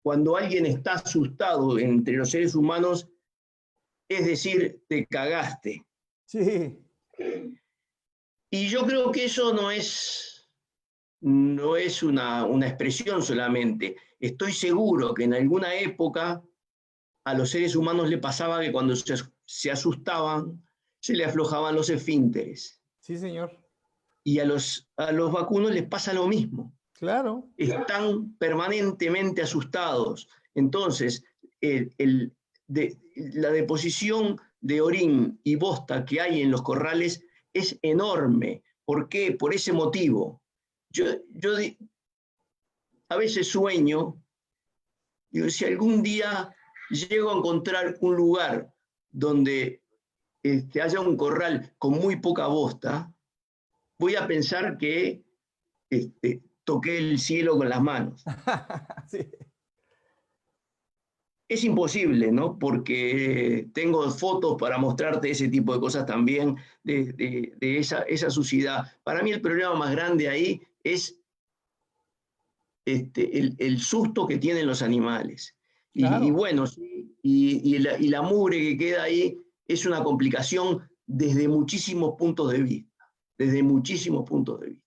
cuando alguien está asustado entre los seres humanos es decir, te cagaste. Sí. Y yo creo que eso no es una expresión solamente. Estoy seguro que en alguna época a los seres humanos le pasaba que cuando se asustaban se le aflojaban los esfínteres. Sí, señor. Y a los vacunos les pasa lo mismo. Claro. Están permanentemente asustados. Entonces, la deposición de orín y bosta que hay en los corrales es enorme. ¿Por qué? Por ese motivo. Yo a veces sueño, digo, si algún día llego a encontrar un lugar donde haya un corral con muy poca bosta, voy a pensar que toqué el cielo con las manos. Sí. Es imposible, ¿no? Porque tengo fotos para mostrarte ese tipo de cosas también, de esa suciedad. Para mí el problema más grande ahí es el susto que tienen los animales. Y Claro. bueno, sí, y la mugre que queda ahí es una complicación desde muchísimos puntos de vista, desde muchísimos puntos de vista.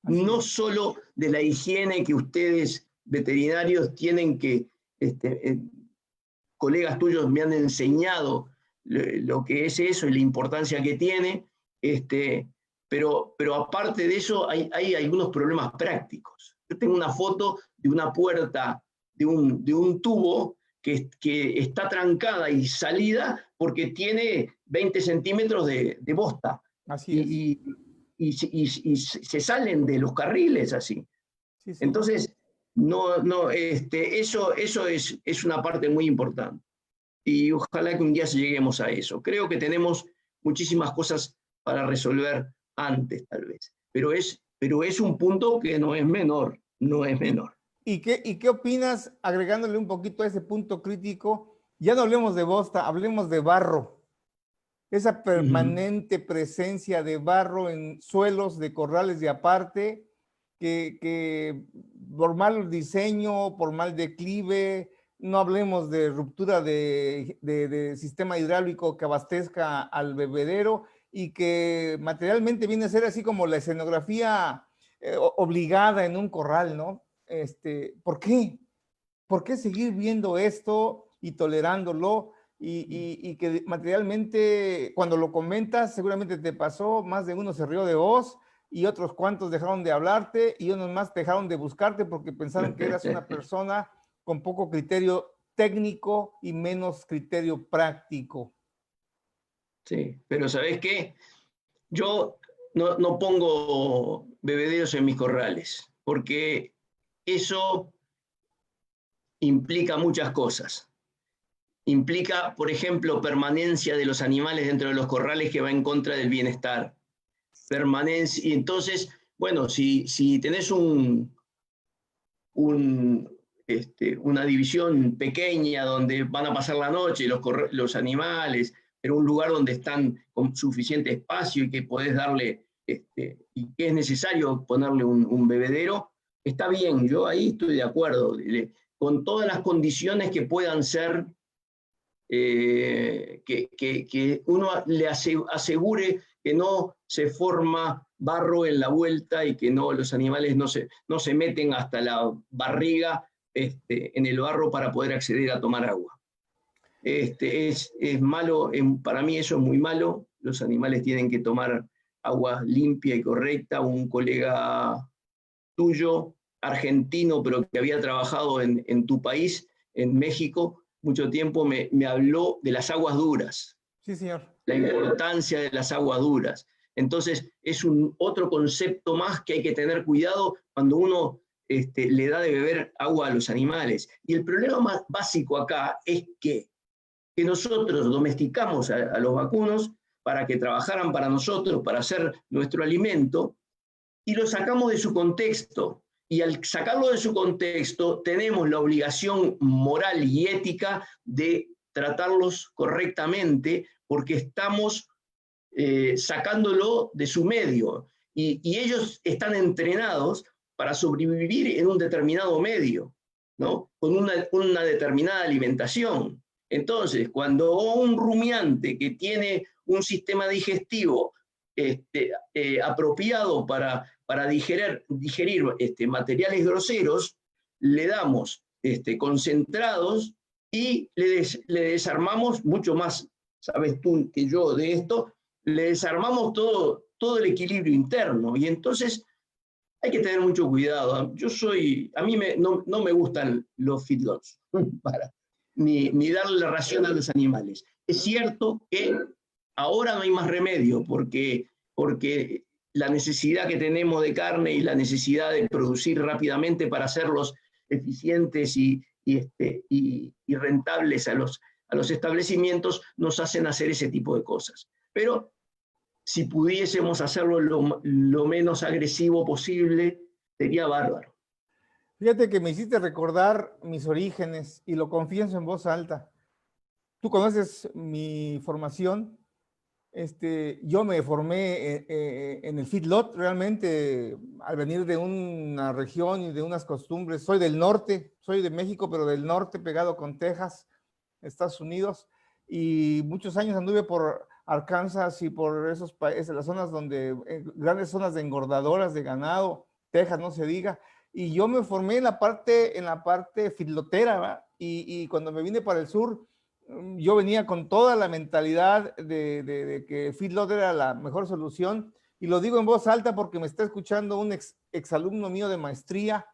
Así No es. solo de la higiene que ustedes, veterinarios, tienen que, colegas tuyos me han enseñado lo que es eso y la importancia que tiene, pero aparte de eso hay algunos problemas prácticos. Yo tengo una foto de una puerta de un tubo que está trancada y salida porque tiene 20 centímetros de bosta Así es. y se salen de los carriles así. Sí, señor. Entonces, eso es una parte muy importante. Y ojalá que un día lleguemos a eso. Creo que tenemos muchísimas cosas para resolver antes, tal vez. Pero es un punto que no es menor, no es ¿Y, menor. y qué opinas, agregándole un poquito a ese punto crítico? Ya no hablemos de bosta, hablemos de barro. Esa Ujú. permanente presencia de barro en suelos de corrales de aparte, que por mal diseño, por mal declive, no hablemos de ruptura de sistema hidráulico que abastezca al bebedero y que materialmente viene a ser así como la escenografía obligada en un corral, ¿no? ¿Por qué? ¿Por qué seguir viendo esto y tolerándolo? Y que materialmente, cuando lo comentas, seguramente te pasó, más de uno se rió de vos y otros cuantos dejaron de hablarte y unos más dejaron de buscarte porque pensaron que eras una persona con poco criterio técnico y menos criterio práctico. Sí, pero ¿sabés qué? Yo no pongo bebederos en mis corrales, porque eso implica muchas cosas. Implica, por ejemplo, permanencia de los animales dentro de los corrales que va en contra del bienestar. Permanencia, y entonces, bueno, si tenés una división pequeña donde van a pasar la noche los animales, pero un lugar donde están con suficiente espacio y que podés darle, y que es necesario ponerle un bebedero, está bien, yo ahí estoy de acuerdo, con todas las condiciones que puedan ser, que uno le asegure que no se forma barro en la vuelta y que los animales no se meten hasta la barriga en el barro para poder acceder a tomar agua. Es malo, para mí eso es muy malo, los animales tienen que tomar agua limpia y correcta. Un colega tuyo, argentino, pero que había trabajado en tu país, en México, mucho tiempo, me habló de las aguas duras, Sí, señor. la importancia de las aguas duras. Entonces, es otro concepto más que hay que tener cuidado cuando uno le da de beber agua a los animales. Y el problema más básico acá es que nosotros domesticamos a los vacunos para que trabajaran para nosotros, para hacer nuestro alimento, y lo sacamos de su contexto. Y al sacarlo de su contexto, tenemos la obligación moral y ética de tratarlos correctamente porque estamos sacándolo de su medio. Y ellos están entrenados para sobrevivir en un determinado medio, ¿no? Con una determinada alimentación. Entonces, cuando un rumiante que tiene un sistema digestivo apropiado para digerir materiales groseros, le damos concentrados y le desarmamos mucho más, sabes tú que yo de esto, le desarmamos todo el equilibrio interno. Y entonces hay que tener mucho cuidado. A mí no me gustan los feedlots. ni darle la ración a los animales. Es cierto que ahora no hay más remedio, porque la necesidad que tenemos de carne y la necesidad de producir rápidamente para hacerlos eficientes y rentables a los establecimientos nos hacen hacer ese tipo de cosas. Pero si pudiésemos hacerlo lo menos agresivo posible, sería bárbaro. Fíjate que me hiciste recordar mis orígenes y lo confieso en voz alta. Tú conoces mi formación. Yo me formé en el feedlot realmente al venir de una región y de unas costumbres. Soy del norte, soy de México, pero del norte pegado con Texas, Estados Unidos, y muchos años anduve por Arkansas y por esos países, las zonas donde, grandes zonas de engordadoras de ganado, Texas no se diga, y yo me formé en la parte feedlotera, ¿verdad? Y cuando me vine para el sur, yo venía con toda la mentalidad de que feedlot era la mejor solución, y lo digo en voz alta porque me está escuchando un exalumno mío de maestría,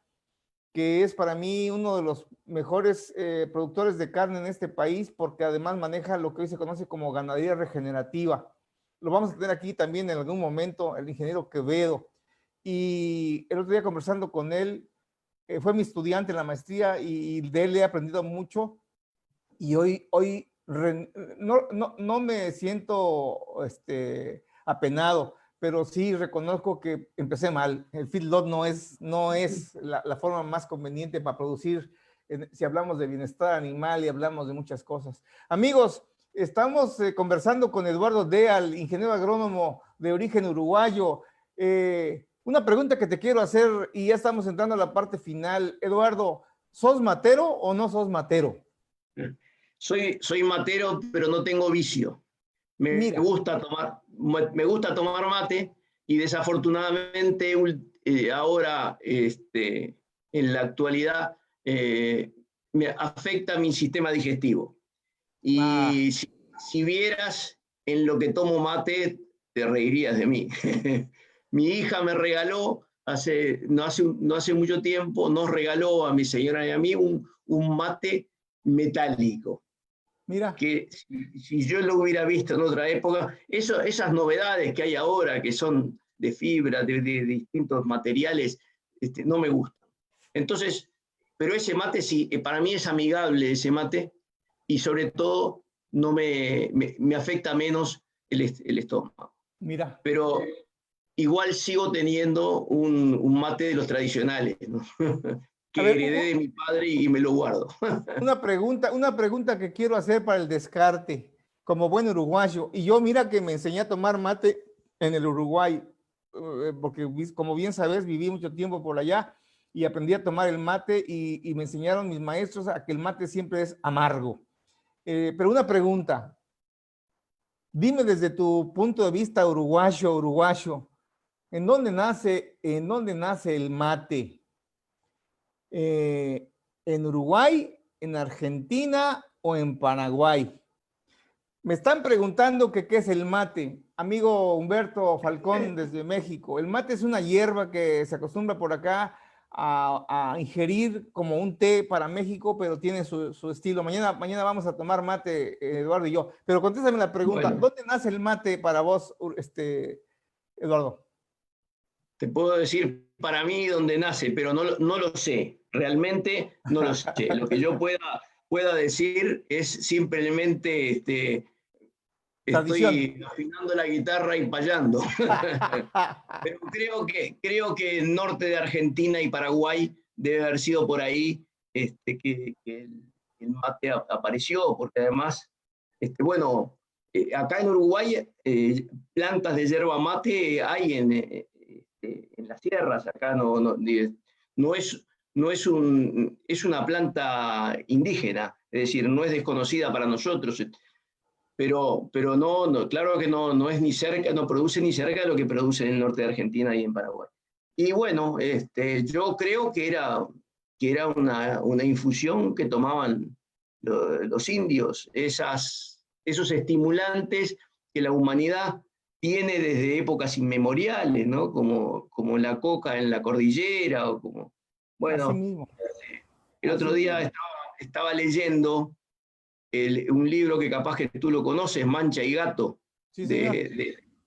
que es para mí uno de los mejores productores de carne en este país, porque además maneja lo que hoy se conoce como ganadería regenerativa. Lo vamos a tener aquí también en algún momento, el ingeniero Quevedo. Y el otro día conversando con él, fue mi estudiante en la maestría y de él he aprendido mucho. Y hoy no me siento apenado, pero sí reconozco que empecé mal. El feedlot no es la forma más conveniente para producir, si hablamos de bienestar animal y hablamos de muchas cosas. Amigos, estamos conversando con Eduardo Deal, ingeniero agrónomo de origen uruguayo. Una pregunta que te quiero hacer, y ya estamos entrando a la parte final. Eduardo, ¿sos matero o no sos matero? Soy matero, pero no tengo vicio. Me Mira, gusta tomar mate y desafortunadamente ahora, en la actualidad, me afecta mi sistema digestivo. ah, Y si vieras en lo que tomo mate, te reirías de mí. Mi hija me regaló, no hace mucho tiempo, nos regaló a mi señora y a mí un mate metálico mira, que si yo lo hubiera visto en otra época, esas novedades que hay ahora, que son de fibra, de distintos materiales, no me gustan. Entonces, pero ese mate sí, para mí es amigable ese mate, y sobre todo no me afecta menos el estómago. mira. Pero igual sigo teniendo un mate de los tradicionales, ¿no? A Que ver, heredé de mi padre y me lo guardo. una pregunta que quiero hacer para el descarte, como buen uruguayo. Y yo mira que me enseñé a tomar mate en el Uruguay, porque como bien sabes, viví mucho tiempo por allá y aprendí a tomar el mate y me enseñaron mis maestros a que el mate siempre es amargo. Pero una pregunta, dime desde tu punto de vista uruguayo, ¿en dónde nace el mate? ¿En Uruguay, en Argentina o en Paraguay? Me están preguntando que qué es el mate. Amigo Humberto Falcón desde México. El mate es una hierba que se acostumbra por acá a ingerir como un té para México, pero tiene su estilo. Mañana vamos a tomar mate, Eduardo y yo. Pero contéstame la pregunta, Bueno, ¿dónde nace el mate para vos, Eduardo? te puedo decir para mí dónde nace, pero no lo sé. Realmente no lo sé. Lo que yo pueda decir es simplemente Tradición. estoy afinando la guitarra y payando. Pero creo que el norte de Argentina y Paraguay debe haber sido por ahí que el mate apareció, porque además, bueno, acá en Uruguay plantas de yerba mate hay en las sierras, acá no es, es una planta indígena, es decir, no es desconocida para nosotros, pero no, claro que no es ni cerca, no produce ni cerca de lo que produce en el norte de Argentina y en Paraguay. Y bueno, yo creo que era una infusión que tomaban los indios, esos estimulantes que la humanidad tiene desde épocas inmemoriales, ¿no? Como la coca en la cordillera, o como, Así bueno, mismo, el otro así día mismo. estaba leyendo un libro que capaz que tú lo conoces, Mancha y Gato, Sí, señor.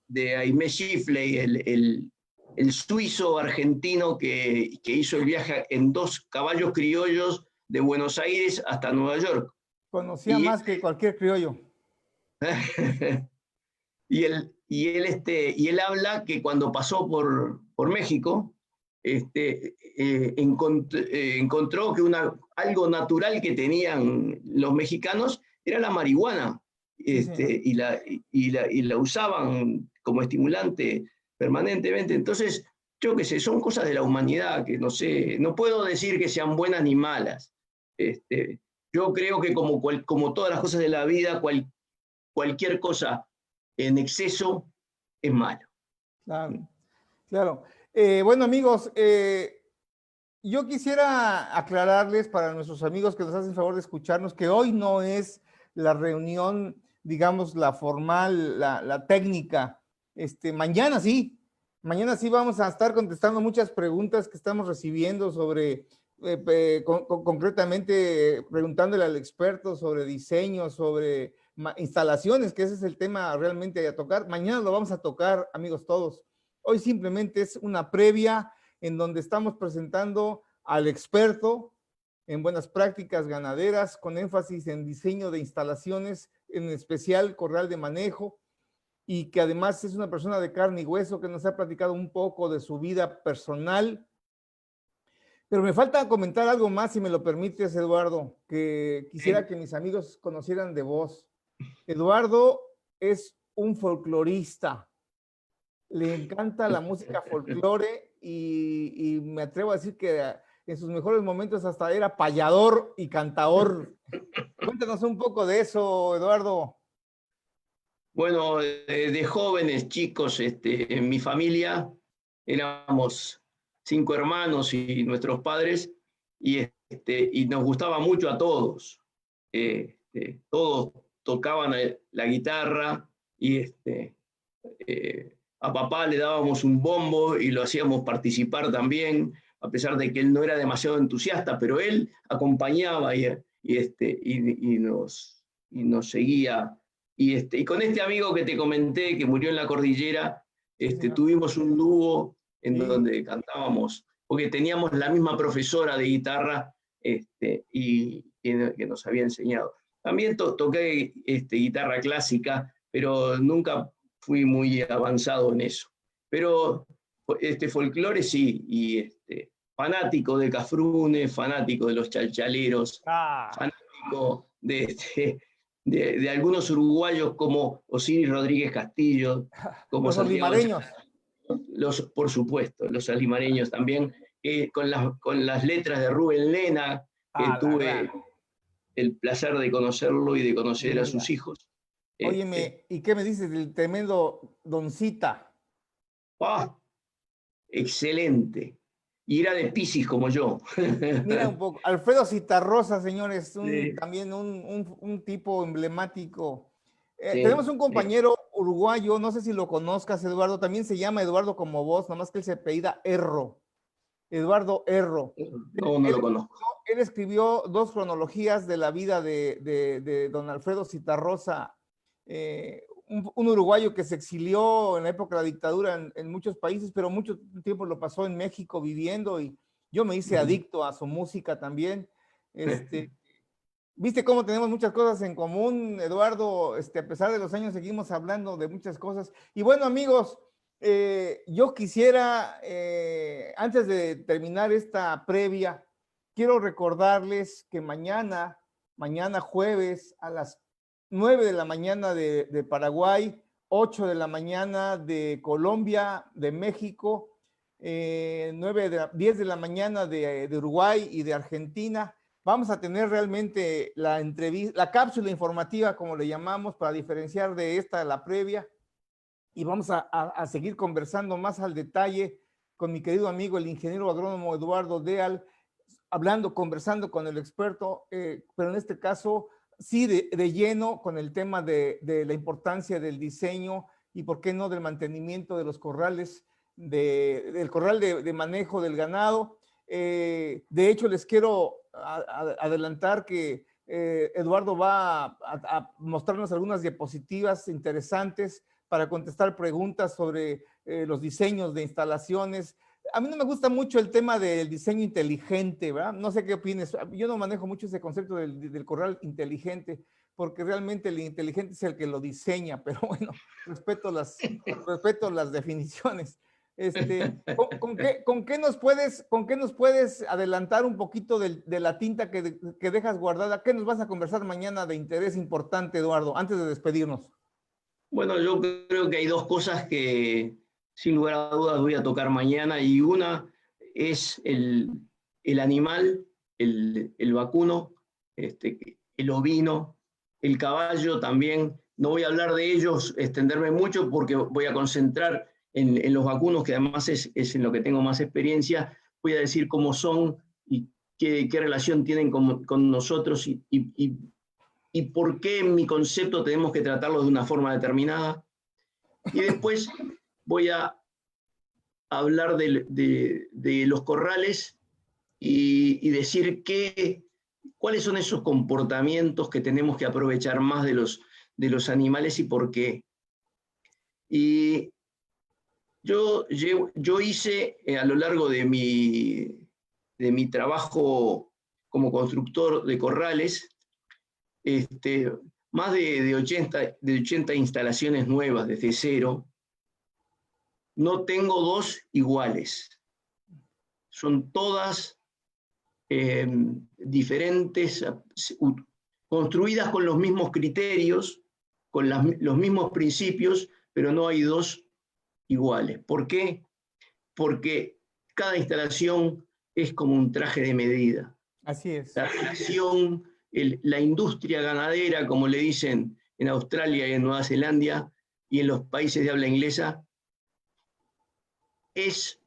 de Aimé Gifley, el suizo argentino que hizo el viaje en 2 caballos criollos de Buenos Aires hasta Nueva York. Conocía Y, más que cualquier criollo. y él habla que cuando pasó por México, encontró que algo natural que tenían los mexicanos era la marihuana, Sí, señor. y la usaban como estimulante permanentemente. Entonces, yo qué sé, son cosas de la humanidad que no sé, no puedo decir que sean buenas ni malas. Yo creo que como todas las cosas de la vida, cualquier cosa en exceso es malo. Claro, claro. Bueno, amigos, yo quisiera aclararles para nuestros amigos que nos hacen favor de escucharnos que hoy no es la reunión, digamos, la formal, la técnica. Mañana sí vamos a estar contestando muchas preguntas que estamos recibiendo sobre, concretamente preguntándole al experto sobre diseño, sobre instalaciones, que ese es el tema realmente a tocar. Mañana lo vamos a tocar, amigos todos. Hoy simplemente es una previa en donde estamos presentando al experto en buenas prácticas ganaderas, con énfasis en diseño de instalaciones, en especial corral de manejo, y que además es una persona de carne y hueso que nos ha platicado un poco de su vida personal. Pero me falta comentar algo más, si me lo permites, Eduardo, que quisiera que mis amigos conocieran de vos. Eduardo es un folclorista, le encanta la música folclore y me atrevo a decir que en sus mejores momentos hasta era payador y cantador. Cuéntanos un poco de eso, Eduardo. Bueno, de jóvenes, chicos, en mi familia éramos 5 hermanos y nuestros padres, y nos gustaba mucho a todos. Todos tocaban la guitarra y a papá le dábamos un bombo y lo hacíamos participar también, a pesar de que él no era demasiado entusiasta, pero él acompañaba y nos seguía. Y con este amigo que te comenté, que murió en la cordillera, Sí, señor. tuvimos un dúo en Sí, donde cantábamos, porque teníamos la misma profesora de guitarra, y que nos había enseñado. También toqué guitarra clásica, pero nunca fui muy avanzado en eso. Pero folclore sí, y fanático de Cafrune, fanático de los chalchaleros, ah, fanático de algunos uruguayos como Osiris Rodríguez Castillo, como los Santiago olimareños. por supuesto, los alimareños también, con las letras de Rubén Lena, que Ah, la gran. tuve el placer de conocerlo y de conocer a sus Mira. hijos. Este, Óyeme, ¿y qué me dices del tremendo Doncita? ¡Ah! Excelente. Y era de Piscis como yo. Mira un poco, Alfredo Citarrosa, señores, Sí, también un tipo emblemático. Tenemos sí, un sí. compañero uruguayo, no sé si lo conozcas, Eduardo, también se llama Eduardo como vos, nomás que él se apellida Erro, Eduardo Erro. No, no Él, lo conozco. él escribió dos cronologías de la vida de don Alfredo Citarrosa, un uruguayo que se exilió en la época de la dictadura en muchos países, pero mucho tiempo lo pasó en México viviendo y yo me hice adicto a su música también. Este, Viste cómo tenemos muchas cosas en común, Eduardo. A pesar de los años seguimos hablando de muchas cosas. Y bueno, amigos, yo quisiera, antes de terminar esta previa, quiero recordarles que mañana jueves a las 9 de la mañana de Paraguay, 8 de la mañana de Colombia, de México, 10 de la mañana de Uruguay y de Argentina. Vamos a tener realmente la entrevista, la cápsula informativa, como le llamamos, para diferenciar de esta la previa. Y vamos a seguir conversando más al detalle con mi querido amigo, el ingeniero agrónomo Eduardo Deal, conversando con el experto, pero en este caso sí de lleno con el tema de la importancia del diseño y por qué no del mantenimiento de los corrales, del corral de manejo del ganado. De hecho, les quiero adelantar que Eduardo va a mostrarnos algunas diapositivas interesantes para contestar preguntas sobre los diseños de instalaciones. A mí no me gusta mucho el tema del diseño inteligente, ¿verdad? No sé qué opines. Yo no manejo mucho ese concepto del corral inteligente, porque realmente el inteligente es el que lo diseña, pero bueno, respeto las definiciones. ¿Con qué nos puedes adelantar un poquito de la tinta que dejas guardada? ¿Qué nos vas a conversar mañana de interés importante, Eduardo, antes de despedirnos? Bueno, yo creo que hay dos cosas que sin lugar a dudas voy a tocar mañana, y una es el animal, el vacuno, el ovino, el caballo también. No voy a hablar de ellos, extenderme mucho, porque voy a concentrar en los vacunos, que además es en lo que tengo más experiencia. Voy a decir cómo son y qué relación tienen con nosotros, y por qué en mi concepto tenemos que tratarlos de una forma determinada. Y después voy a hablar de los corrales y decir cuáles son esos comportamientos que tenemos que aprovechar más de los animales y por qué. Y yo hice a lo largo de mi trabajo como constructor de corrales, más de 80 instalaciones nuevas desde cero. No tengo dos iguales. Son todas diferentes, construidas con los mismos criterios, con los mismos principios, pero no hay dos iguales. ¿Por qué? Porque cada instalación es como un traje de medida. Así es. La relación, la industria ganadera, como le dicen en Australia y en Nueva Zelanda y en los países de habla inglesa, es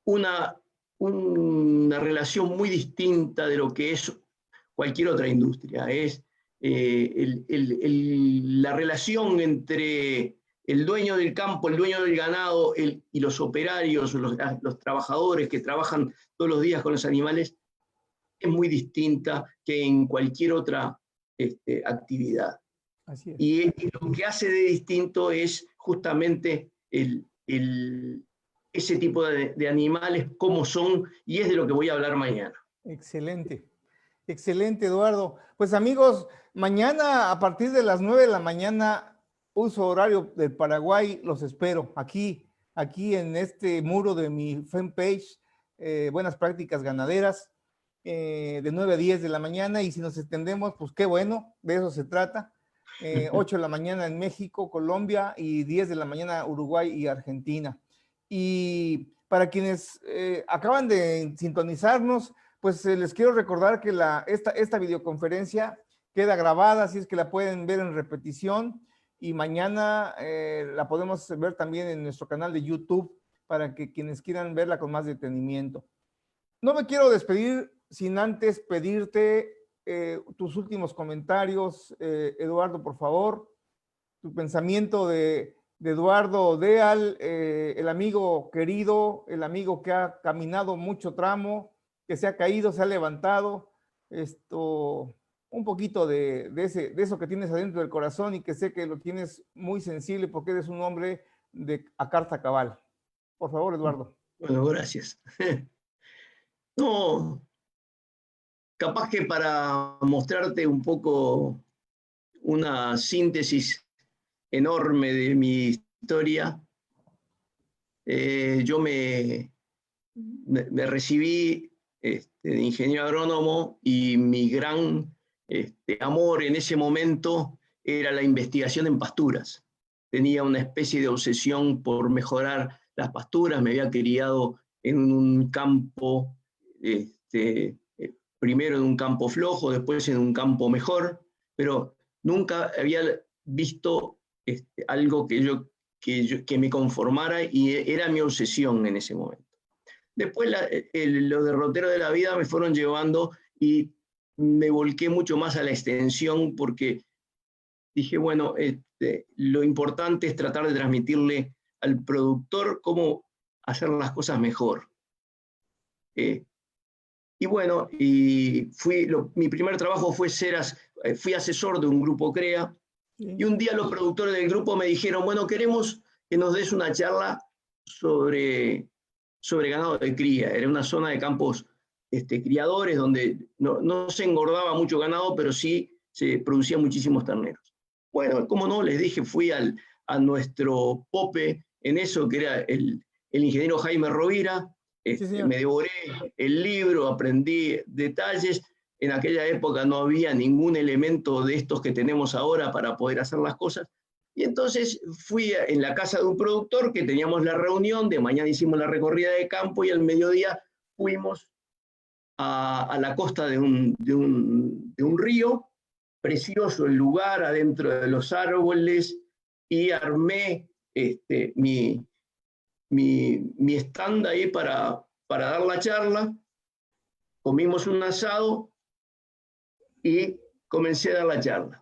una relación muy distinta de lo que es cualquier otra industria. Es la relación entre el dueño del campo, el dueño del ganado y los operarios, los trabajadores que trabajan todos los días con los animales, es muy distinta que en cualquier otra actividad. Así es. Y lo que hace de distinto es justamente ese tipo de animales, cómo son, y es de lo que voy a hablar mañana. Excelente. Excelente, Eduardo. Pues amigos, mañana a partir de las 9 de la mañana, uso horario del Paraguay, los espero aquí en este muro de mi fanpage, Buenas Prácticas Ganaderas, de 9 a 10 de la mañana, y si nos extendemos, pues qué bueno, de eso se trata. 8 de la mañana en México, Colombia, y 10 de la mañana Uruguay y Argentina. Y para quienes acaban de sintonizarnos, pues les quiero recordar que esta videoconferencia queda grabada, así es que la pueden ver en repetición, y mañana la podemos ver también en nuestro canal de YouTube para que quienes quieran verla con más detenimiento. No me quiero despedir sin antes pedirte tus últimos comentarios, Eduardo, por favor, tu pensamiento de Eduardo Deal, el amigo querido, el amigo que ha caminado mucho tramo, que se ha caído, se ha levantado, un poquito de eso que tienes adentro del corazón, y que sé que lo tienes muy sensible porque eres un hombre a carta cabal. Por favor, Eduardo. Bueno, gracias. No, capaz que para mostrarte un poco una síntesis enorme de mi historia, yo me recibí de ingeniero agrónomo, y mi gran amor en ese momento era la investigación en pasturas. Tenía una especie de obsesión por mejorar las pasturas. Me había criado en un campo, primero en un campo flojo, después en un campo mejor, pero nunca había visto algo que me conformara, y era mi obsesión en ese momento. Después los derroteros de la vida me fueron llevando, y me volqué mucho más a la extensión, porque dije, bueno, lo importante es tratar de transmitirle al productor cómo hacer las cosas mejor. y bueno, mi primer trabajo fue fui asesor de un grupo CREA, y un día los productores del grupo me dijeron, bueno, queremos que nos des una charla sobre ganado de cría. Era una zona de campos criadores donde no se engordaba mucho ganado, pero sí se producían muchísimos terneros. Bueno, como no, les dije, fui a nuestro pope en eso, que era el ingeniero Jaime Rovira. Sí, Me devoré el libro, aprendí detalles. En aquella época no había ningún elemento de estos que tenemos ahora para poder hacer las cosas. Y entonces fui en la casa de un productor, que teníamos la reunión, de mañana hicimos la recorrida de campo y al mediodía fuimos a la costa de un río, precioso el lugar, adentro de los árboles, y armé mi stand ahí para dar la charla. Comimos un asado y comencé a dar la charla.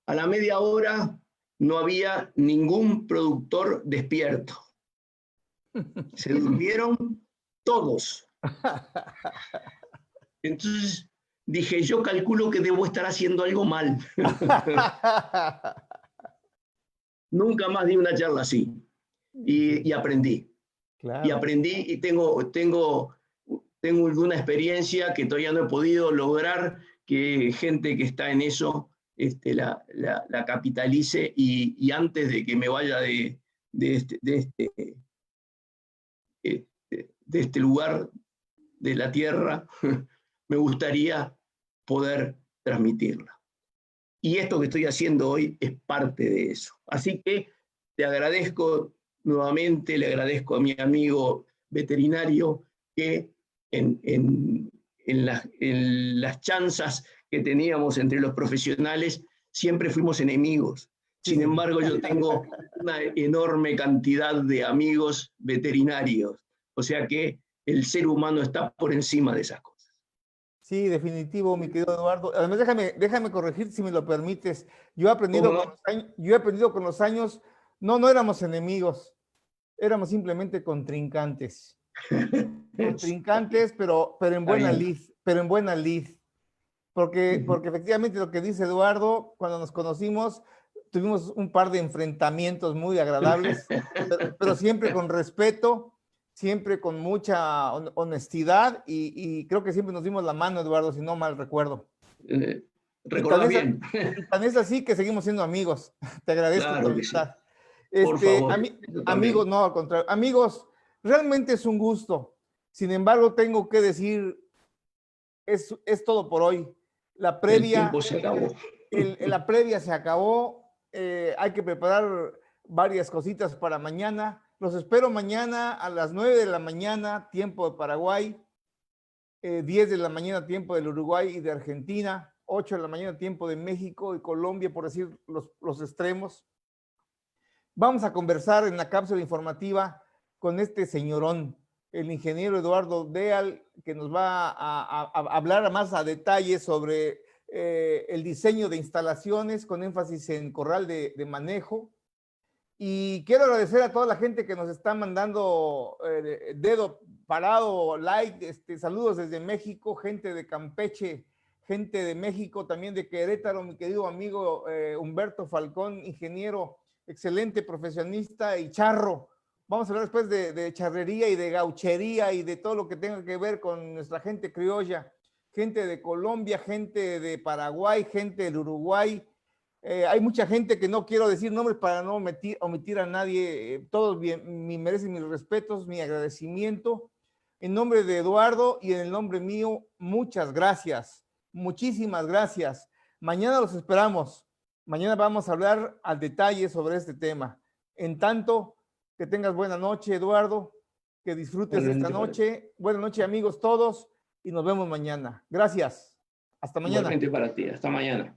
A la media hora no había ningún productor despierto. Se durmieron todos. Entonces dije, yo calculo que debo estar haciendo algo mal. Nunca más di una charla así. Y aprendí. Claro. Y aprendí y tengo una experiencia que todavía no he podido lograr, que gente que está en eso la capitalice, y antes de que me vaya de este lugar de la tierra, me gustaría poder transmitirla. Y esto que estoy haciendo hoy es parte de eso. Así que te agradezco nuevamente, le agradezco a mi amigo veterinario que en las chanzas que teníamos entre los profesionales siempre fuimos enemigos. Sin embargo, yo tengo una enorme cantidad de amigos veterinarios. O sea que el ser humano está por encima de esas cosas. Sí, definitivo, mi querido Eduardo. Además, déjame corregir si me lo permites. Yo he aprendido ¿Cómo con no? los años, yo he aprendido con los años, no éramos enemigos, éramos simplemente contrincantes. Contrincantes, pero en Está buena bien. lid, pero en buena lid. Porque efectivamente lo que dice Eduardo, cuando nos conocimos, tuvimos un par de enfrentamientos muy agradables, pero siempre con respeto, siempre con mucha honestidad, y creo que siempre nos dimos la mano, Eduardo, si no mal recuerdo. Y tan ¿Recordás es, bien? y tan es así que seguimos siendo amigos. Te agradezco tu Claro que sí. amistad. Por favor, yo Amigos, también. no, al contrario. Amigos, realmente es un gusto. Sin embargo, tengo que decir, es todo por hoy. La El previa, tiempo se acabó. la previa se acabó. Hay que preparar varias cositas para mañana. Los espero mañana a las 9 de la mañana, tiempo de Paraguay, 10 de la mañana, tiempo del Uruguay y de Argentina, 8 de la mañana, tiempo de México y Colombia, por decir los extremos. Vamos a conversar en la cápsula informativa con este señorón, el ingeniero Eduardo Deal, que nos va a hablar más a detalle sobre el diseño de instalaciones con énfasis en corral de manejo. Y quiero agradecer a toda la gente que nos está mandando dedo parado, like, saludos desde México, gente de Campeche, gente de México, también de Querétaro, mi querido amigo Humberto Falcón, ingeniero, excelente profesionista y charro. Vamos a hablar después de charrería y de gauchería y de todo lo que tenga que ver con nuestra gente criolla, gente de Colombia, gente de Paraguay, gente del Uruguay. Hay mucha gente que no quiero decir nombres para no omitir a nadie. Todos merecen mis respetos, mi agradecimiento. En nombre de Eduardo y en el nombre mío, muchas gracias. Muchísimas gracias. Mañana los esperamos. Mañana vamos a hablar al detalle sobre este tema. En tanto, que tengas buena noche, Eduardo. Que disfrutes esta noche. Buenas noches, amigos todos. Y nos vemos mañana. Gracias. Hasta mañana. Igualmente para ti. Hasta mañana.